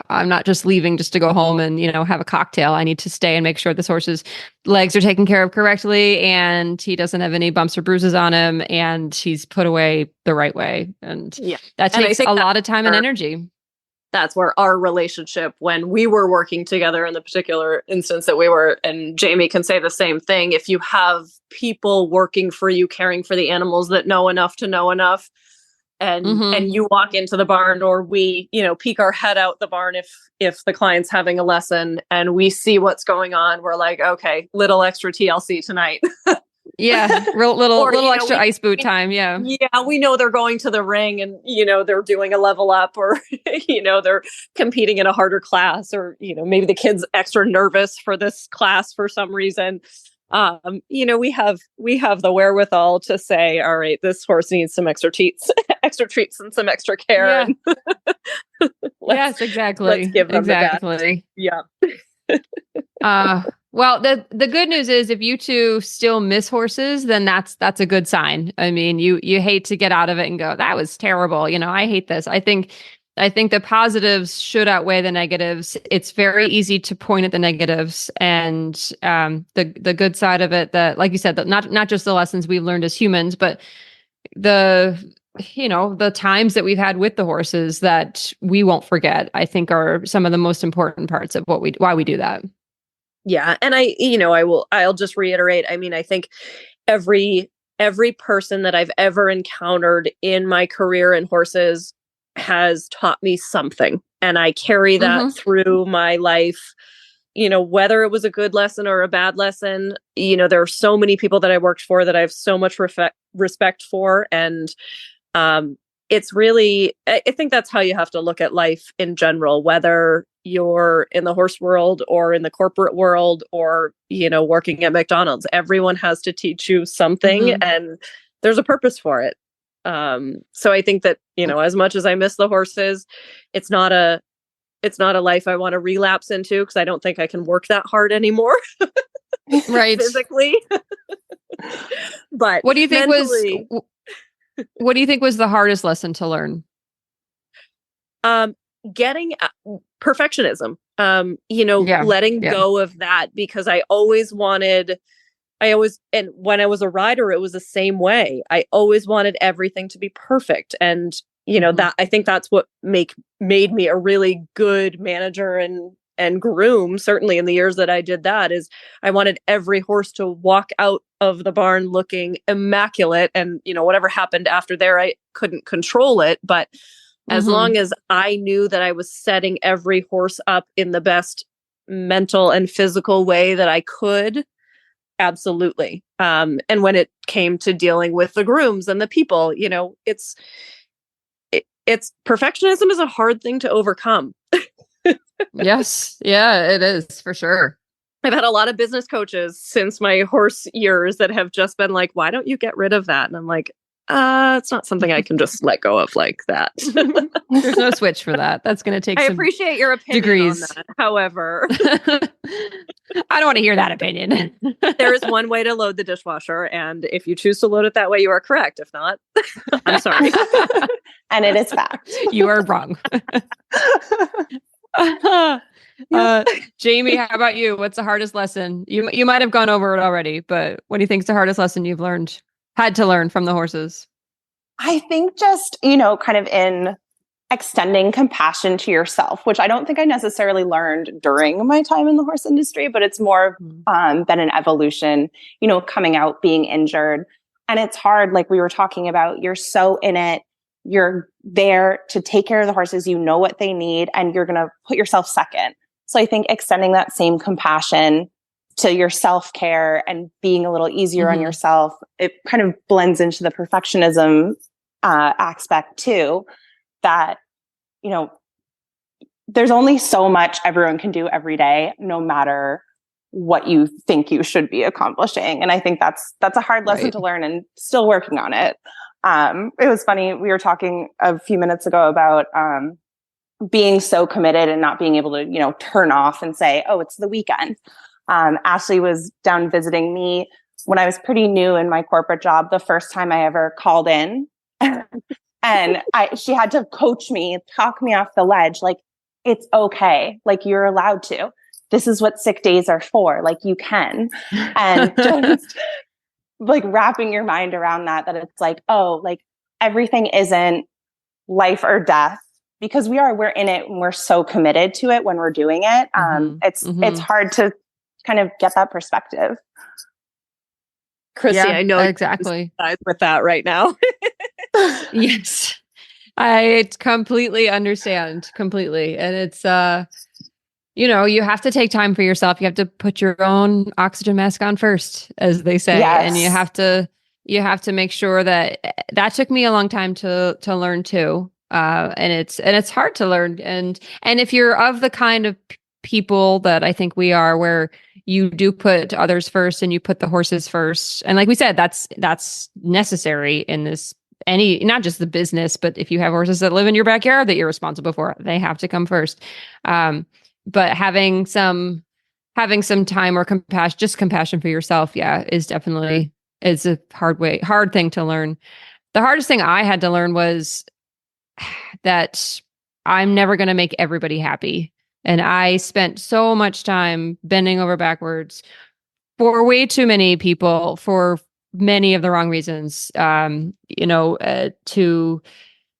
I'm not just leaving just to go home and, have a cocktail. I need to stay and make sure this horse's legs are taken care of correctly. And he doesn't have any bumps or bruises on him. And he's put away the right way. And that takes a lot of time and energy. That's where our relationship, when we were working together in the particular instance that we were, and Jamie can say the same thing, if you have people working for you, caring for the animals that know enough to know enough, and you walk into the barn, or we, peek our head out the barn if the client's having a lesson and we see what's going on, we're like, okay, little extra TLC tonight. Yeah, little extra ice boot time. Yeah. Yeah, we know they're going to the ring and, they're doing a level up, or, they're competing in a harder class, or, maybe the kid's extra nervous for this class for some reason. We have the wherewithal to say, all right, this horse needs some extra treats and some extra care. Yeah. Yes, exactly. Let's give them exactly. Yeah. Well, the good news is if you two still miss horses, then that's a good sign. I mean, you hate to get out of it and go, that was terrible. I hate this. I think the positives should outweigh the negatives. It's very easy to point at the negatives, and the good side of it, that, like you said, that not just the lessons we've learned as humans, but the times that we've had with the horses that we won't forget, I think are some of the most important parts of why we do that. Yeah. And I'll just reiterate. I mean, I think every person that I've ever encountered in my career in horses has taught me something. And I carry that through my life, whether it was a good lesson or a bad lesson. There are so many people that I worked for that I have so much respect for. And it's really, I think that's how you have to look at life in general, whether you're in the horse world or in the corporate world, or, working at McDonald's. Everyone has to teach you something, and there's a purpose for it. So I think that, as much as I miss the horses, it's not a life I want to relapse into, because I don't think I can work that hard anymore. Right. Physically. But what do you think was the hardest lesson to learn? Getting perfectionism, letting go of that, because and when I was a rider, it was the same way. I always wanted everything to be perfect. And, that, I think that's what made me a really good manager and groom, certainly in the years that I did that, is I wanted every horse to walk out of the barn looking immaculate. And, whatever happened after there, I couldn't control it. But as long as I knew that I was setting every horse up in the best mental and physical way that I could, absolutely. And when it came to dealing with the grooms and the people, it's perfectionism is a hard thing to overcome. Yes. Yeah, it is, for sure. I've had a lot of business coaches since my horse years that have just been like, why don't you get rid of that? And I'm like, it's not something I can just let go of like that. There's no switch for that. That's going to take some appreciate your opinion degrees. on that. However, I don't want to hear that opinion. There is one way to load the dishwasher, and if you choose to load it that way, you are correct. If not, I'm sorry. And it is fact. You are wrong. Jamie, how about you? What's the hardest lesson? You might have gone over it already, but what do you think is the hardest lesson you've had to learn from the horses? I think just, kind of in extending compassion to yourself, which I don't think I necessarily learned during my time in the horse industry, but it's more been an evolution, coming out, being injured. And it's hard, like we were talking about, you're so in it. You're there to take care of the horses. You know what they need, and you're going to put yourself second. So I think extending that same compassion to your self-care and being a little easier on yourself, it kind of blends into the perfectionism aspect too, that, there's only so much everyone can do every day, no matter what you think you should be accomplishing. And I think that's a hard lesson to learn, and still working on it. It was funny. We were talking a few minutes ago about being so committed and not being able to, turn off and say, oh, it's the weekend. Ashley was down visiting me when I was pretty new in my corporate job, the first time I ever called in. And she had to coach me, talk me off the ledge. Like, it's okay. Like, you're allowed to. This is what sick days are for. Like, you can. And just like wrapping your mind around that it's like, oh, like everything isn't life or death, because we're in it and we're so committed to it when we're doing it. It's hard to kind of get that perspective. Chrissy, I know exactly with that right now. Yes, I completely understand. Completely. And it's, you have to take time for yourself. You have to put your own oxygen mask on first, as they say. Yes. And you have to make sure that took me a long time to learn too. And it's hard to learn. And if you're of the kind of people that I think we are, where you do put others first and you put the horses first. And like we said, that's necessary in this, not just the business, but if you have horses that live in your backyard that you're responsible for, they have to come first. But having some time or compassion for yourself, is definitely a hard thing to learn. The hardest thing I had to learn was that I'm never going to make everybody happy. And I spent so much time bending over backwards for way too many people for many of the wrong reasons, to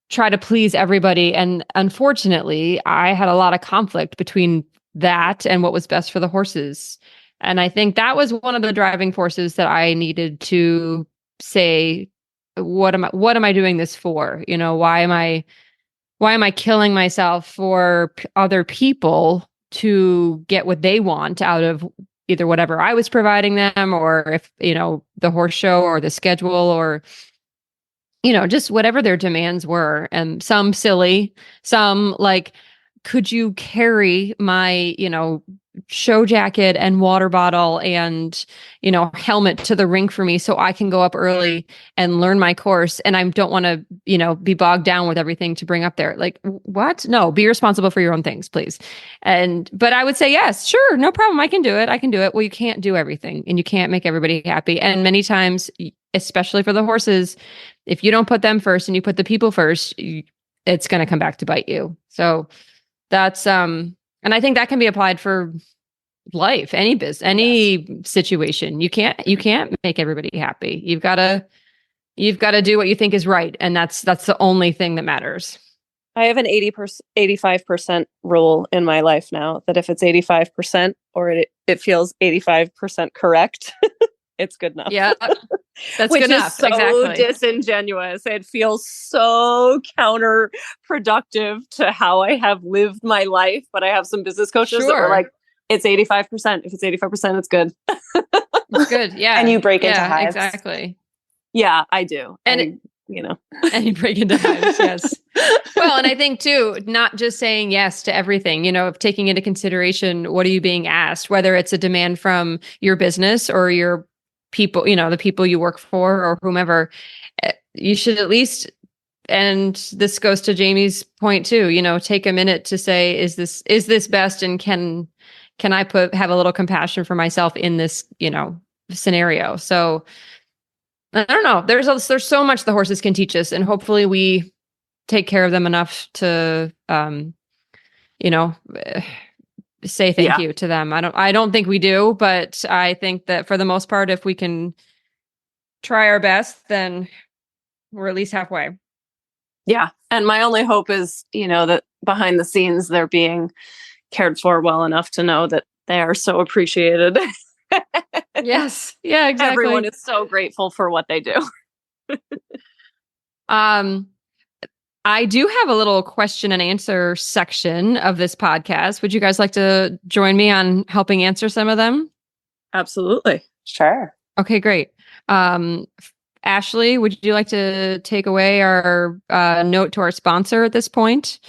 try to please everybody. And unfortunately, I had a lot of conflict between that and what was best for the horses. And I think that was one of the driving forces that I needed to say, what am I doing this for? Why am I killing myself for other people to get what they want out of either whatever I was providing them, or if, the horse show or the schedule, or, just whatever their demands were. And some silly, some like, could you carry my, show jacket and water bottle and, helmet to the rink for me so I can go up early and learn my course. And I don't want to, be bogged down with everything to bring up there. Like, what? No, be responsible for your own things, please. But I would say, yes, sure. No problem. I can do it. Well, you can't do everything, and you can't make everybody happy. And many times, especially for the horses, if you don't put them first and you put the people first, it's going to come back to bite you. So that's, and I think that can be applied for life, any business, any situation. You can't make everybody happy. You've got to do what you think is right. And that's the only thing that matters. I have an 85% rule in my life now, that if it's 85% or it feels 85% correct, it's good enough. Yeah. That's Which good enough. Is so exactly. disingenuous. It feels so counterproductive to how I have lived my life. But I have some business coaches that were like, it's 85%. If it's 85%, it's good. It's good. Yeah. And you break into hives. Exactly. Yeah, I do. And you break into hives. Yes. Well, and I think too, not just saying yes to everything, taking into consideration, what are you being asked, whether it's a demand from your business or your people, the people you work for or whomever, you should at least, and this goes to Jamie's point too, take a minute to say, is this best? And can I have a little compassion for myself in this, scenario? So I don't know. There's so much the horses can teach us, and hopefully we take care of them enough to, say thank you to them. I don't think we do, but I think that for the most part, if we can try our best, then we're at least halfway. Yeah. And my only hope is, that behind the scenes, they're being cared for well enough to know that they are so appreciated. Yes. Yeah, exactly. Everyone is so grateful for what they do. I do have a little question and answer section of this podcast. Would you guys like to join me on helping answer some of them? Absolutely. Sure. Okay, great. Ashley, would you like to take away our note to our sponsor at this point?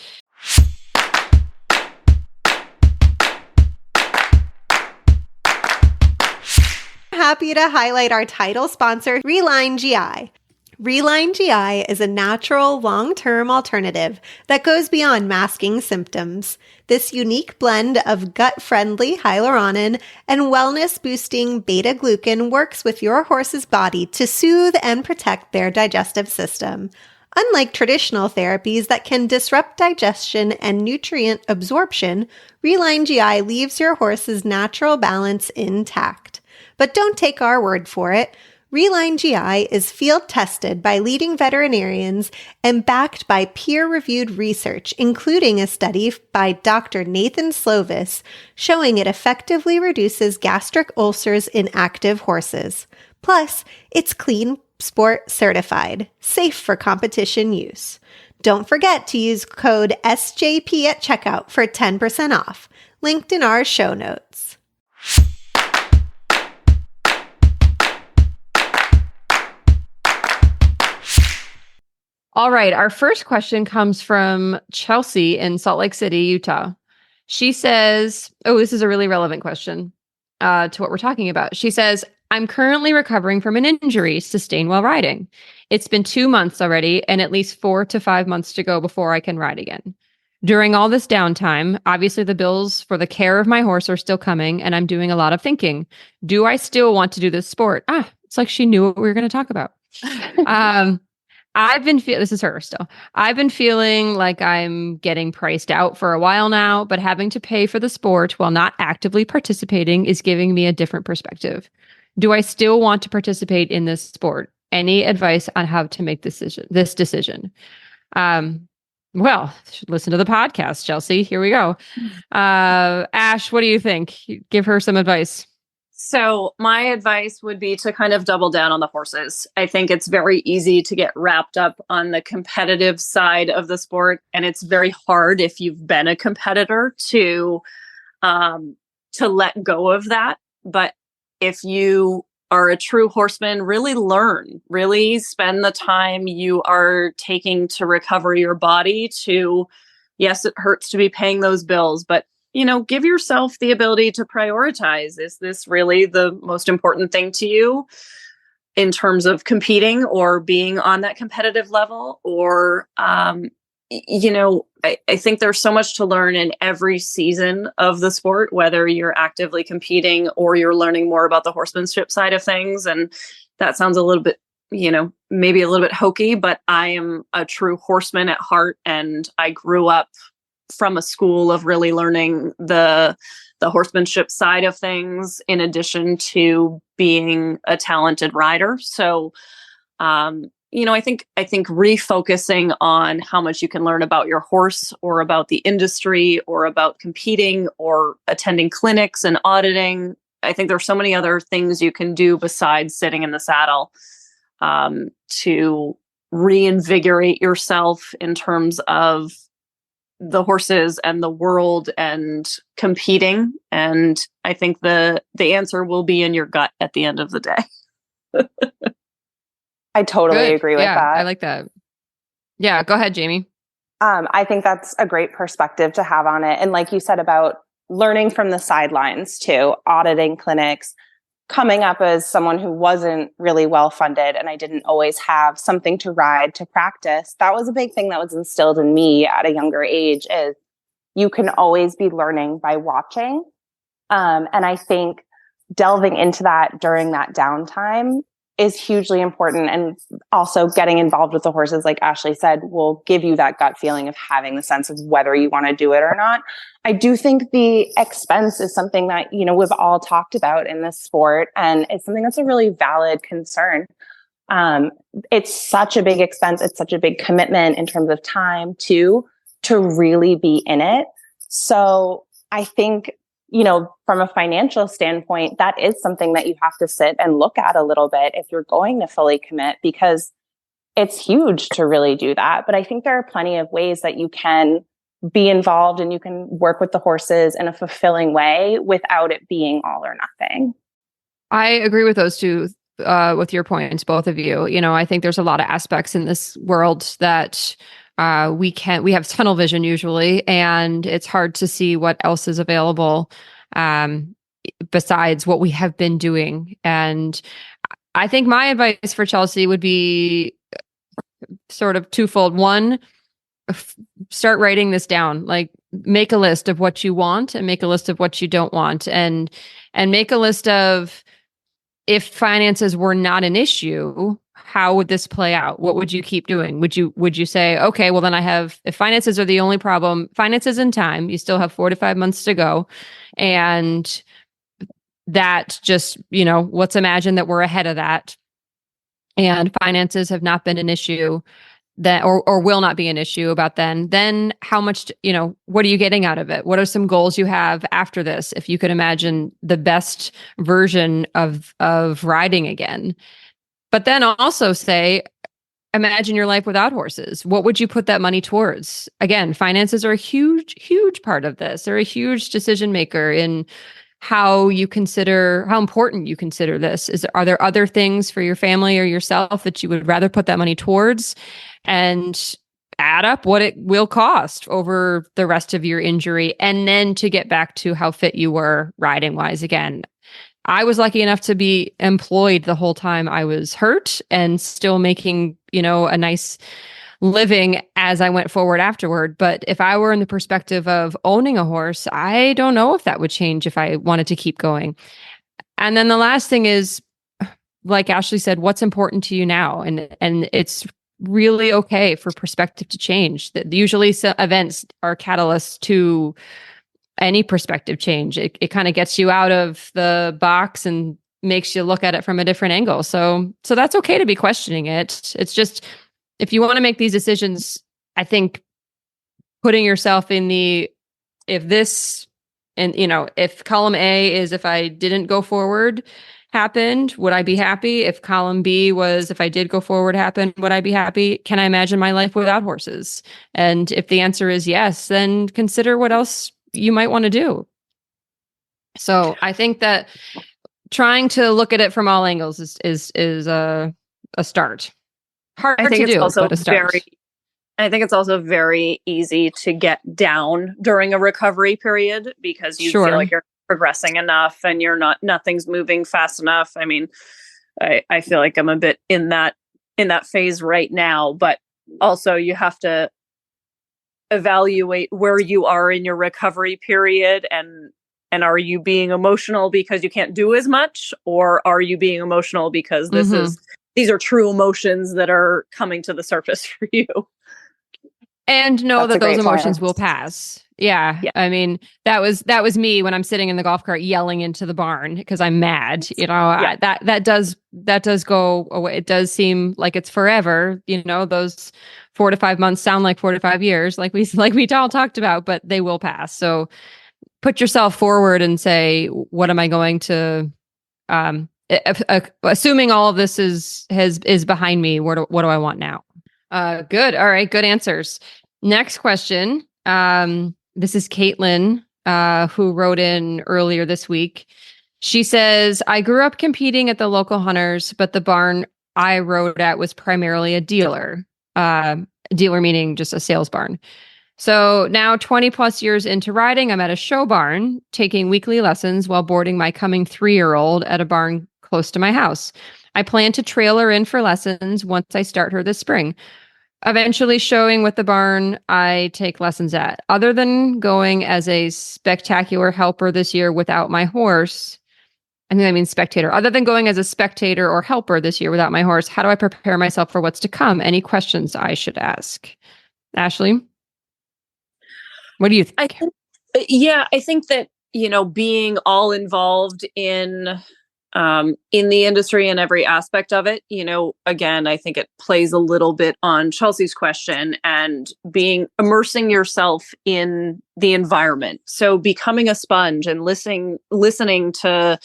Happy to highlight our title sponsor, Relyne GI. Relyne GI is a natural, long-term alternative that goes beyond masking symptoms. This unique blend of gut-friendly hyaluronan and wellness-boosting beta-glucan works with your horse's body to soothe and protect their digestive system. Unlike traditional therapies that can disrupt digestion and nutrient absorption, Relyne GI leaves your horse's natural balance intact. But don't take our word for it. Relyne GI is field tested by leading veterinarians and backed by peer-reviewed research, including a study by Dr. Nathan Slovis showing it effectively reduces gastric ulcers in active horses. Plus, it's clean sport certified, safe for competition use. Don't forget to use code SJP at checkout for 10% off, linked in our show notes. All right. Our first question comes from Chelsea in Salt Lake City, Utah. She says, this is a really relevant question to what we're talking about. She says, I'm currently recovering from an injury sustained while riding. It's been 2 months already and at least 4 to 5 months to go before I can ride again. During all this downtime, obviously the bills for the care of my horse are still coming and I'm doing a lot of thinking. Do I still want to do this sport? It's like she knew what we were going to talk about. This is her still. I've been feeling like I'm getting priced out for a while now, but having to pay for the sport while not actively participating is giving me a different perspective. Do I still want to participate in this sport? Any advice on how to make this decision? Well, listen to the podcast, Chelsea. Here we go. Ash, what do you think? Give her some advice. So my advice would be to kind of double down on the horses. I think it's very easy to get wrapped up on the competitive side of the sport. And it's very hard if you've been a competitor to let go of that. But if you are a true horseman, really learn, really spend the time you are taking to recover your body to, yes, it hurts to be paying those bills, but give yourself the ability to prioritize. Is this really the most important thing to you in terms of competing or being on that competitive level? Or, I think there's so much to learn in every season of the sport, whether you're actively competing or you're learning more about the horsemanship side of things. And that sounds a little bit, maybe a little bit hokey, but I am a true horseman at heart. And I grew up from a school of really learning the horsemanship side of things in addition to being a talented rider. So, I think refocusing on how much you can learn about your horse or about the industry or about competing or attending clinics and auditing. I think there's so many other things you can do besides sitting in the saddle to reinvigorate yourself in terms of the horses and the world and competing. And I think the answer will be in your gut at the end of the day. I totally agree with that. I like that. Yeah, go ahead, Jamie. I think that's a great perspective to have on it. And like you said about learning from the sidelines too, auditing clinics, coming up as someone who wasn't really well funded and I didn't always have something to ride to practice. That was a big thing that was instilled in me at a younger age is you can always be learning by watching. And I think delving into that during that downtime is hugely important. And also getting involved with the horses, like Ashley said, will give you that gut feeling of having the sense of whether you want to do it or not. I do think the expense is something that, you know, we've all talked about in this sport, and it's something that's a really valid concern. It's such a big expense. It's such a big commitment in terms of time to really be in it. So I think, you know, from a financial standpoint, that is something that you have to sit and look at a little bit if you're going to fully commit, because it's huge to really do that. But I think there are plenty of ways that you can be involved and you can work with the horses in a fulfilling way without it being all or nothing. I agree with those two, with your points, both of you. You know, I think there's a lot of aspects in this world that we have tunnel vision usually, and it's hard to see what else is available besides what we have been doing. And I think my advice for Chelsea would be sort of twofold. One, start writing this down. Like, make a list of what you want and make a list of what you don't want, and make a list of, if finances were not an issue, how would this play out? What would you keep doing? Would you say, okay, well then if finances are the only problem, finances and time, you still have 4 to 5 months to go. And that just, you know, let's imagine that we're ahead of that and finances have not been an issue that, or will not be an issue about then how much, you know, what are you getting out of it? What are some goals you have after this? If you could imagine the best version of riding again, but then also say, imagine your life without horses. What would you put that money towards? Again, finances are a huge, huge part of this. They're a huge decision maker in how important you consider this. Are there other things for your family or yourself that you would rather put that money towards? And add up what it will cost over the rest of your injury, and then to get back to how fit you were riding wise again. I was lucky enough to be employed the whole time I was hurt and still making, you know, a nice living as I went forward afterward. But if I were in the perspective of owning a horse, I don't know if that would change if I wanted to keep going. And then the last thing is, like Ashley said, what's important to you now? And it's really okay for perspective to change. That usually events are catalysts to any perspective change. It kind of gets you out of the box and makes you look at it from a different angle. So that's okay to be questioning it. It's just, if you want to make these decisions, I think putting yourself in if column A is, if I didn't go forward happened, would I be happy? If column B was, if I did go forward happen, would I be happy? Can I imagine my life without horses? And if the answer is yes, then consider what else you might want to do. So I think that trying to look at it from all angles is a start. Hard I think to it's do, also but a start. I think it's also very easy to get down during a recovery period because you feel like you're progressing enough and nothing's moving fast enough. I mean, I feel like I'm a bit in that phase right now, but also you have to evaluate where you are in your recovery period, and are you being emotional because you can't do as much, or are you being emotional because these are true emotions that are coming to the surface for you? And know That's that those emotions point. will pass. Yeah. I mean, that was me when I'm sitting in the golf cart yelling into the barn because I'm mad. You know, that does go away. It does seem like it's forever. You know, those 4 to 5 months sound like 4 to 5 years, like we all talked about, but they will pass. So put yourself forward and say, what am I going to? Assuming all of this is behind me, what do I want now? Good. All right. Good answers. Next question. This is Caitlin, who wrote in earlier this week. She says, I grew up competing at the local hunters, but the barn I rode at was primarily a dealer. Dealer meaning just a sales barn. So now 20 plus years into riding, I'm at a show barn, taking weekly lessons while boarding my coming 3-year-old at a barn close to my house. I plan to trail her in for lessons once I start her this spring. Eventually showing with the barn I take lessons at. Other than going as a spectacular helper this year without my horse, I think that means spectator. Other than going as a spectator or helper this year without my horse, how do I prepare myself for what's to come? Any questions I should ask? Ashley, what do you think? I think that, being all involved in the industry and every aspect of it, again, I think it plays a little bit on Chelsea's question and immersing yourself in the environment. So becoming a sponge and listening to,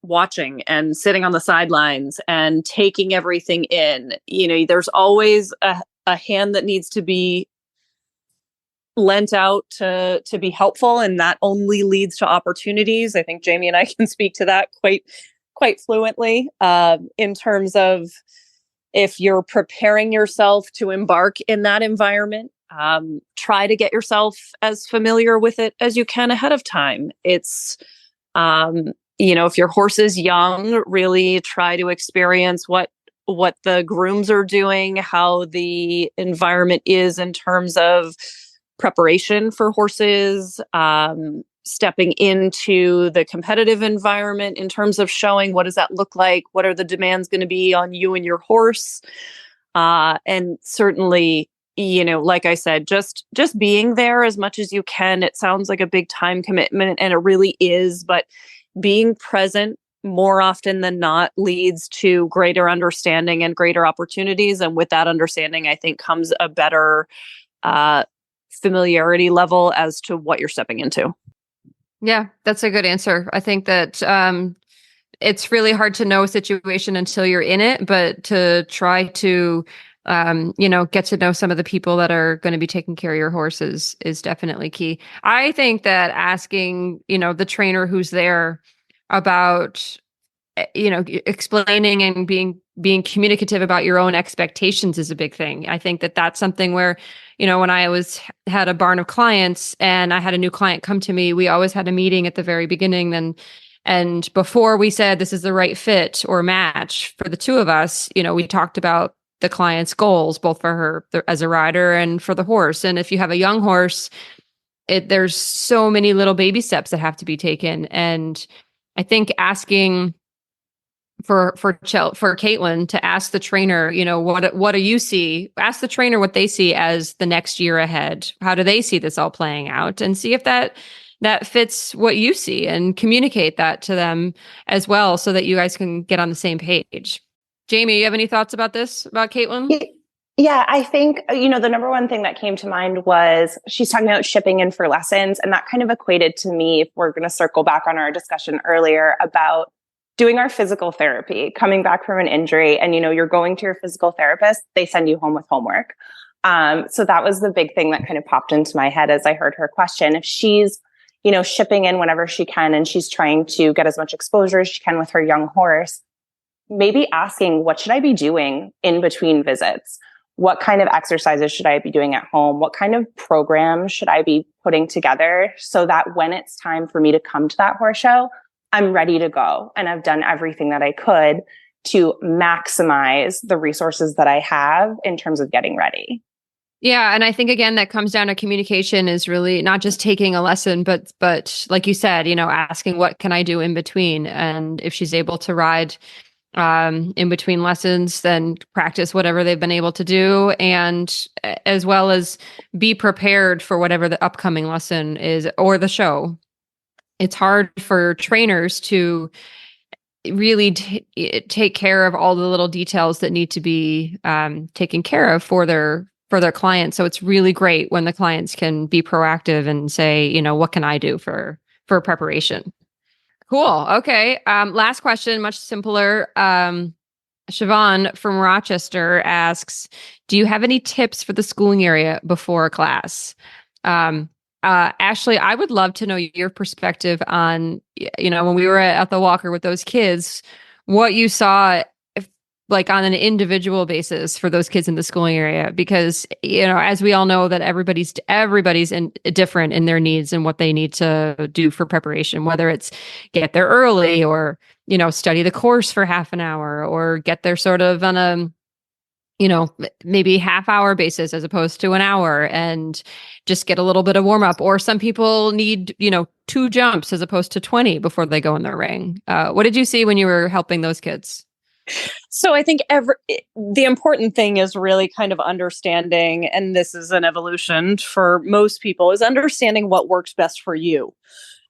watching and sitting on the sidelines and taking everything in. There's always a hand that needs to be lent out to be helpful, and that only leads to opportunities. I think Jamie and I can speak to that quite fluently, in terms of if you're preparing yourself to embark in that environment. Try to get yourself as familiar with it as you can ahead of time. It's if your horse is young, really try to experience what the grooms are doing, how the environment is in terms of preparation for horses, stepping into the competitive environment in terms of showing what does that look like, what are the demands going to be on you and your horse, and certainly, like I said, just being there as much as you can. It sounds like a big time commitment, and it really is, but being present more often than not leads to greater understanding and greater opportunities, and with that understanding, I think comes a better familiarity level as to what you're stepping into. Yeah, that's a good answer. I think that it's really hard to know a situation until you're in it, but to try to, get to know some of the people that are going to be taking care of your horses is definitely key. I think that asking, the trainer who's there about, explaining and being communicative about your own expectations is a big thing. I think that that's something where, when I had a barn of clients and I had a new client come to me, we always had a meeting at the very beginning. And before we said this is the right fit or match for the two of us, we talked about the client's goals, both for her as a rider and for the horse. And if you have a young horse, there's so many little baby steps that have to be taken. And I think asking for Caitlin to ask the trainer, what do you see? Ask the trainer what they see as the next year ahead. How do they see this all playing out? And see if that fits what you see, and communicate that to them as well, so that you guys can get on the same page. Jamie, you have any thoughts about this, about Caitlin? Yeah, I think, the number one thing that came to mind was she's talking about shipping in for lessons. And that kind of equated to me, if we're going to circle back on our discussion earlier about doing our physical therapy, coming back from an injury, and, you're going to your physical therapist, they send you home with homework. So that was the big thing that kind of popped into my head as I heard her question. If she's, shipping in whenever she can, and she's trying to get as much exposure as she can with her young horse, maybe asking, what should I be doing in between visits? What kind of exercises should I be doing at home? What kind of program should I be putting together so that when it's time for me to come to that horse show, I'm ready to go and I've done everything that I could to maximize the resources that I have in terms of getting ready. Yeah. And I think, again, that comes down to communication, is really not just taking a lesson, but like you said, asking what can I do in between? And if she's able to ride in between lessons, then practice whatever they've been able to do, and as well as be prepared for whatever the upcoming lesson is or the show. It's hard for trainers to really take care of all the little details that need to be taken care of for their clients. So it's really great when the clients can be proactive and say, what can I do for preparation? Cool. Okay. Last question, much simpler. Siobhan from Rochester asks, do you have any tips for the schooling area before a class? Ashley, I would love to know your perspective on, when we were at the Walker with those kids, what you saw, like on an individual basis for those kids in the schooling area, because, as we all know, that everybody's different in their needs and what they need to do for preparation, whether it's get there early or, study the course for half an hour, or get there sort of on maybe half-hour basis as opposed to an hour, and just get a little bit of warm up. Or some people need, 2 jumps as opposed to 20 before they go in the ring. What did you see when you were helping those kids? So I think the important thing is really kind of understanding, and this is an evolution for most people, is understanding what works best for you,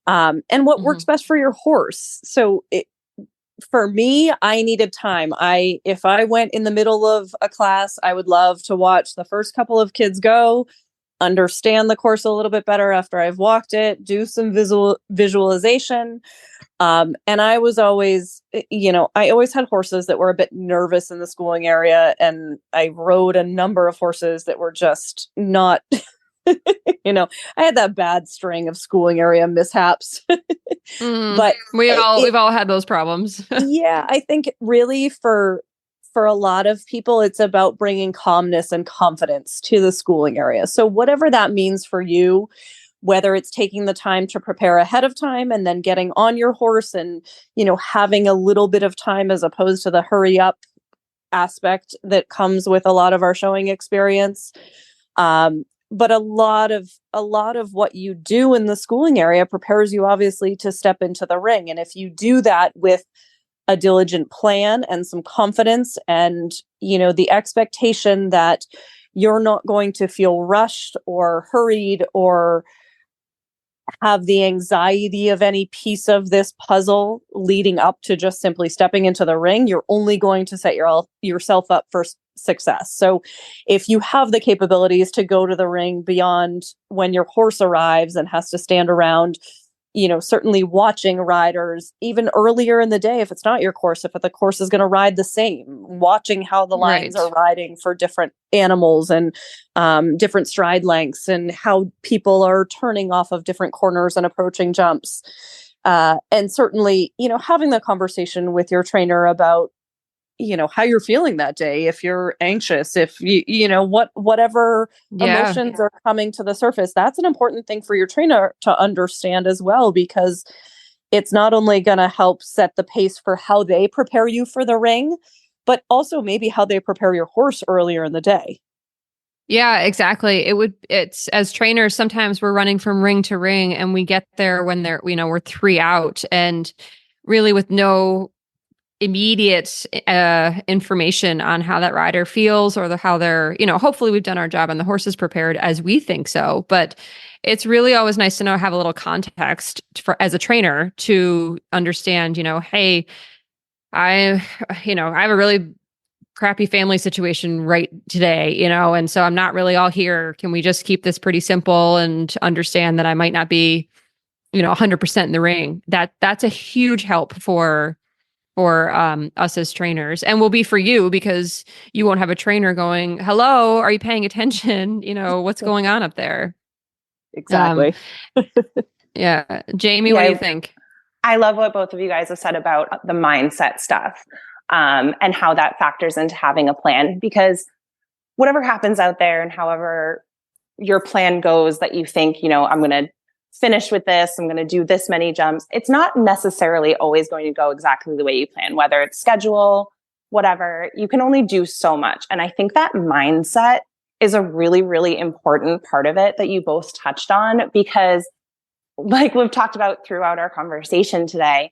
and what works best for your horse. So for me, I needed time. If I went in the middle of a class, I would love to watch the first couple of kids go, understand the course a little bit better after I've walked it, do some visualization. And I was always, I always had horses that were a bit nervous in the schooling area. And I rode a number of horses that were just not, I had that bad string of schooling area mishaps. But we've all had those problems. Yeah, I think really for a lot of people, it's about bringing calmness and confidence to the schooling area. So whatever that means for you, whether it's taking the time to prepare ahead of time and then getting on your horse and, having a little bit of time as opposed to the hurry up aspect that comes with a lot of our showing experience. But a lot of what you do in the schooling area prepares you obviously to step into the ring. And if you do that with a diligent plan and some confidence and, the expectation that you're not going to feel rushed or hurried or have the anxiety of any piece of this puzzle leading up to just simply stepping into the ring, you're only going to set yourself up for success. So if you have the capabilities to go to the ring beyond when your horse arrives and has to stand around, certainly watching riders even earlier in the day, if it's not your course, if the course is going to ride the same, watching how the lines are riding for different animals and different stride lengths and how people are turning off of different corners and approaching jumps. And certainly, having the conversation with your trainer about, how you're feeling that day, if you're anxious, if whatever emotions are coming to the surface, that's an important thing for your trainer to understand as well, because it's not only going to help set the pace for how they prepare you for the ring, but also maybe how they prepare your horse earlier in the day. Yeah, exactly. It's as trainers, sometimes we're running from ring to ring and we get there when we're 3 out and really with no immediate information on how that rider feels or how they're, hopefully we've done our job and the horse is prepared as we think so. But it's really always nice to have a little context as a trainer to understand, hey, I have a really crappy family situation right today, and so I'm not really all here. Can we just keep this pretty simple and understand that I might not be, 100% in the ring? That's a huge help for us as trainers, and will be for you because you won't have a trainer going, hello, are you paying attention? What's going on up there? Exactly. Yeah. Jamie, what do you think? I love what both of you guys have said about the mindset stuff, and how that factors into having a plan, because whatever happens out there and however your plan goes that you think, I'm going to finish with this, I'm going to do this many jumps, it's not necessarily always going to go exactly the way you plan, whether it's schedule, whatever. You can only do so much. And I think that mindset is a really, really important part of it that you both touched on, because like we've talked about throughout our conversation today,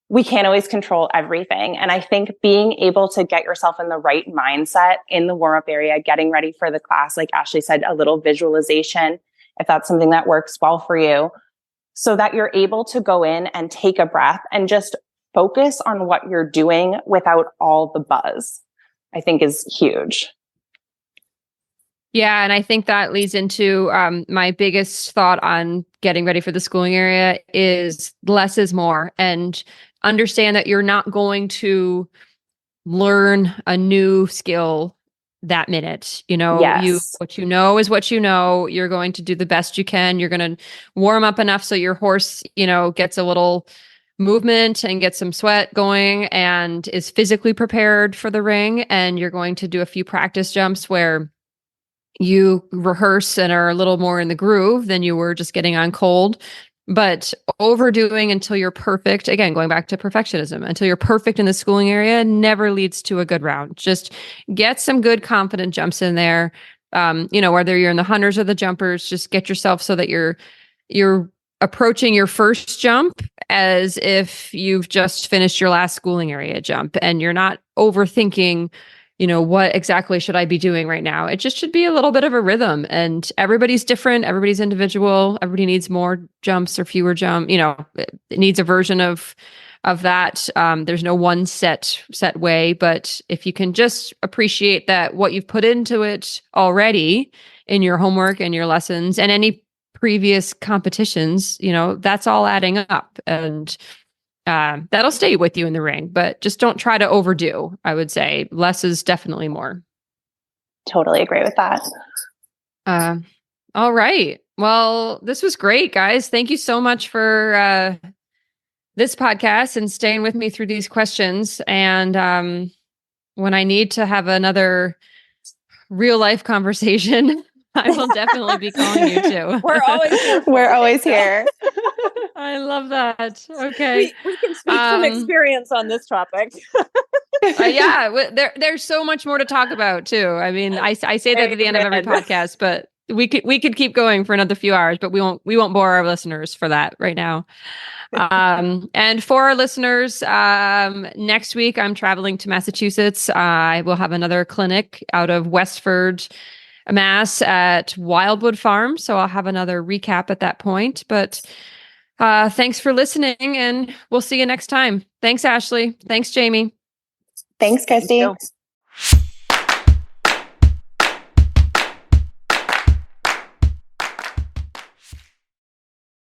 we can't always control everything. And I think being able to get yourself in the right mindset in the warm-up area, getting ready for the class, like Ashley said, a little visualization, if that's something that works well for you, so that you're able to go in and take a breath and just focus on what you're doing without all the buzz, I think is huge. Yeah. And I think that leads into my biggest thought on getting ready for the schooling area is less is more, and understand that you're not going to learn a new skill that minute. Yes. What you know is what you know. You're going to do the best you can. You're going to warm up enough so your horse, gets a little movement and gets some sweat going and is physically prepared for the ring. And you're going to do a few practice jumps where you rehearse and are a little more in the groove than you were just getting on cold. But overdoing until you're perfect, again, going back to perfectionism, until you're perfect in the schooling area never leads to a good round. Just get some good confident jumps in there. Whether you're in the hunters or the jumpers, just get yourself so that you're approaching your first jump as if you've just finished your last schooling area jump, and you're not overthinking, what exactly should I be doing right now? It just should be a little bit of a rhythm, and everybody's different. Everybody's individual. Everybody needs more jumps or fewer jump. It needs a version of that. There's no one set way, but if you can just appreciate that what you've put into it already in your homework and your lessons and any previous competitions, that's all adding up, and that'll stay with you in the ring, but just don't try to overdo. I would say less is definitely more. Totally agree with that. All right. Well, this was great, guys. Thank you so much for this podcast and staying with me through these questions. And when I need to have another real life conversation, I will definitely be calling you too. We're always here. I love that. Okay. We can speak from experience on this topic. There's so much more to talk about too. I mean, I say that at the end of every podcast, but we could keep going for another few hours, but we won't bore our listeners for that right now. And for our listeners, next week I'm traveling to Massachusetts. I will have another clinic out of Westford, Mass at Wildwood Farm. So I'll have another recap at that point, but thanks for listening, and we'll see you next time. Thanks, Ashley. Thanks, Jamie. Thanks, Christy.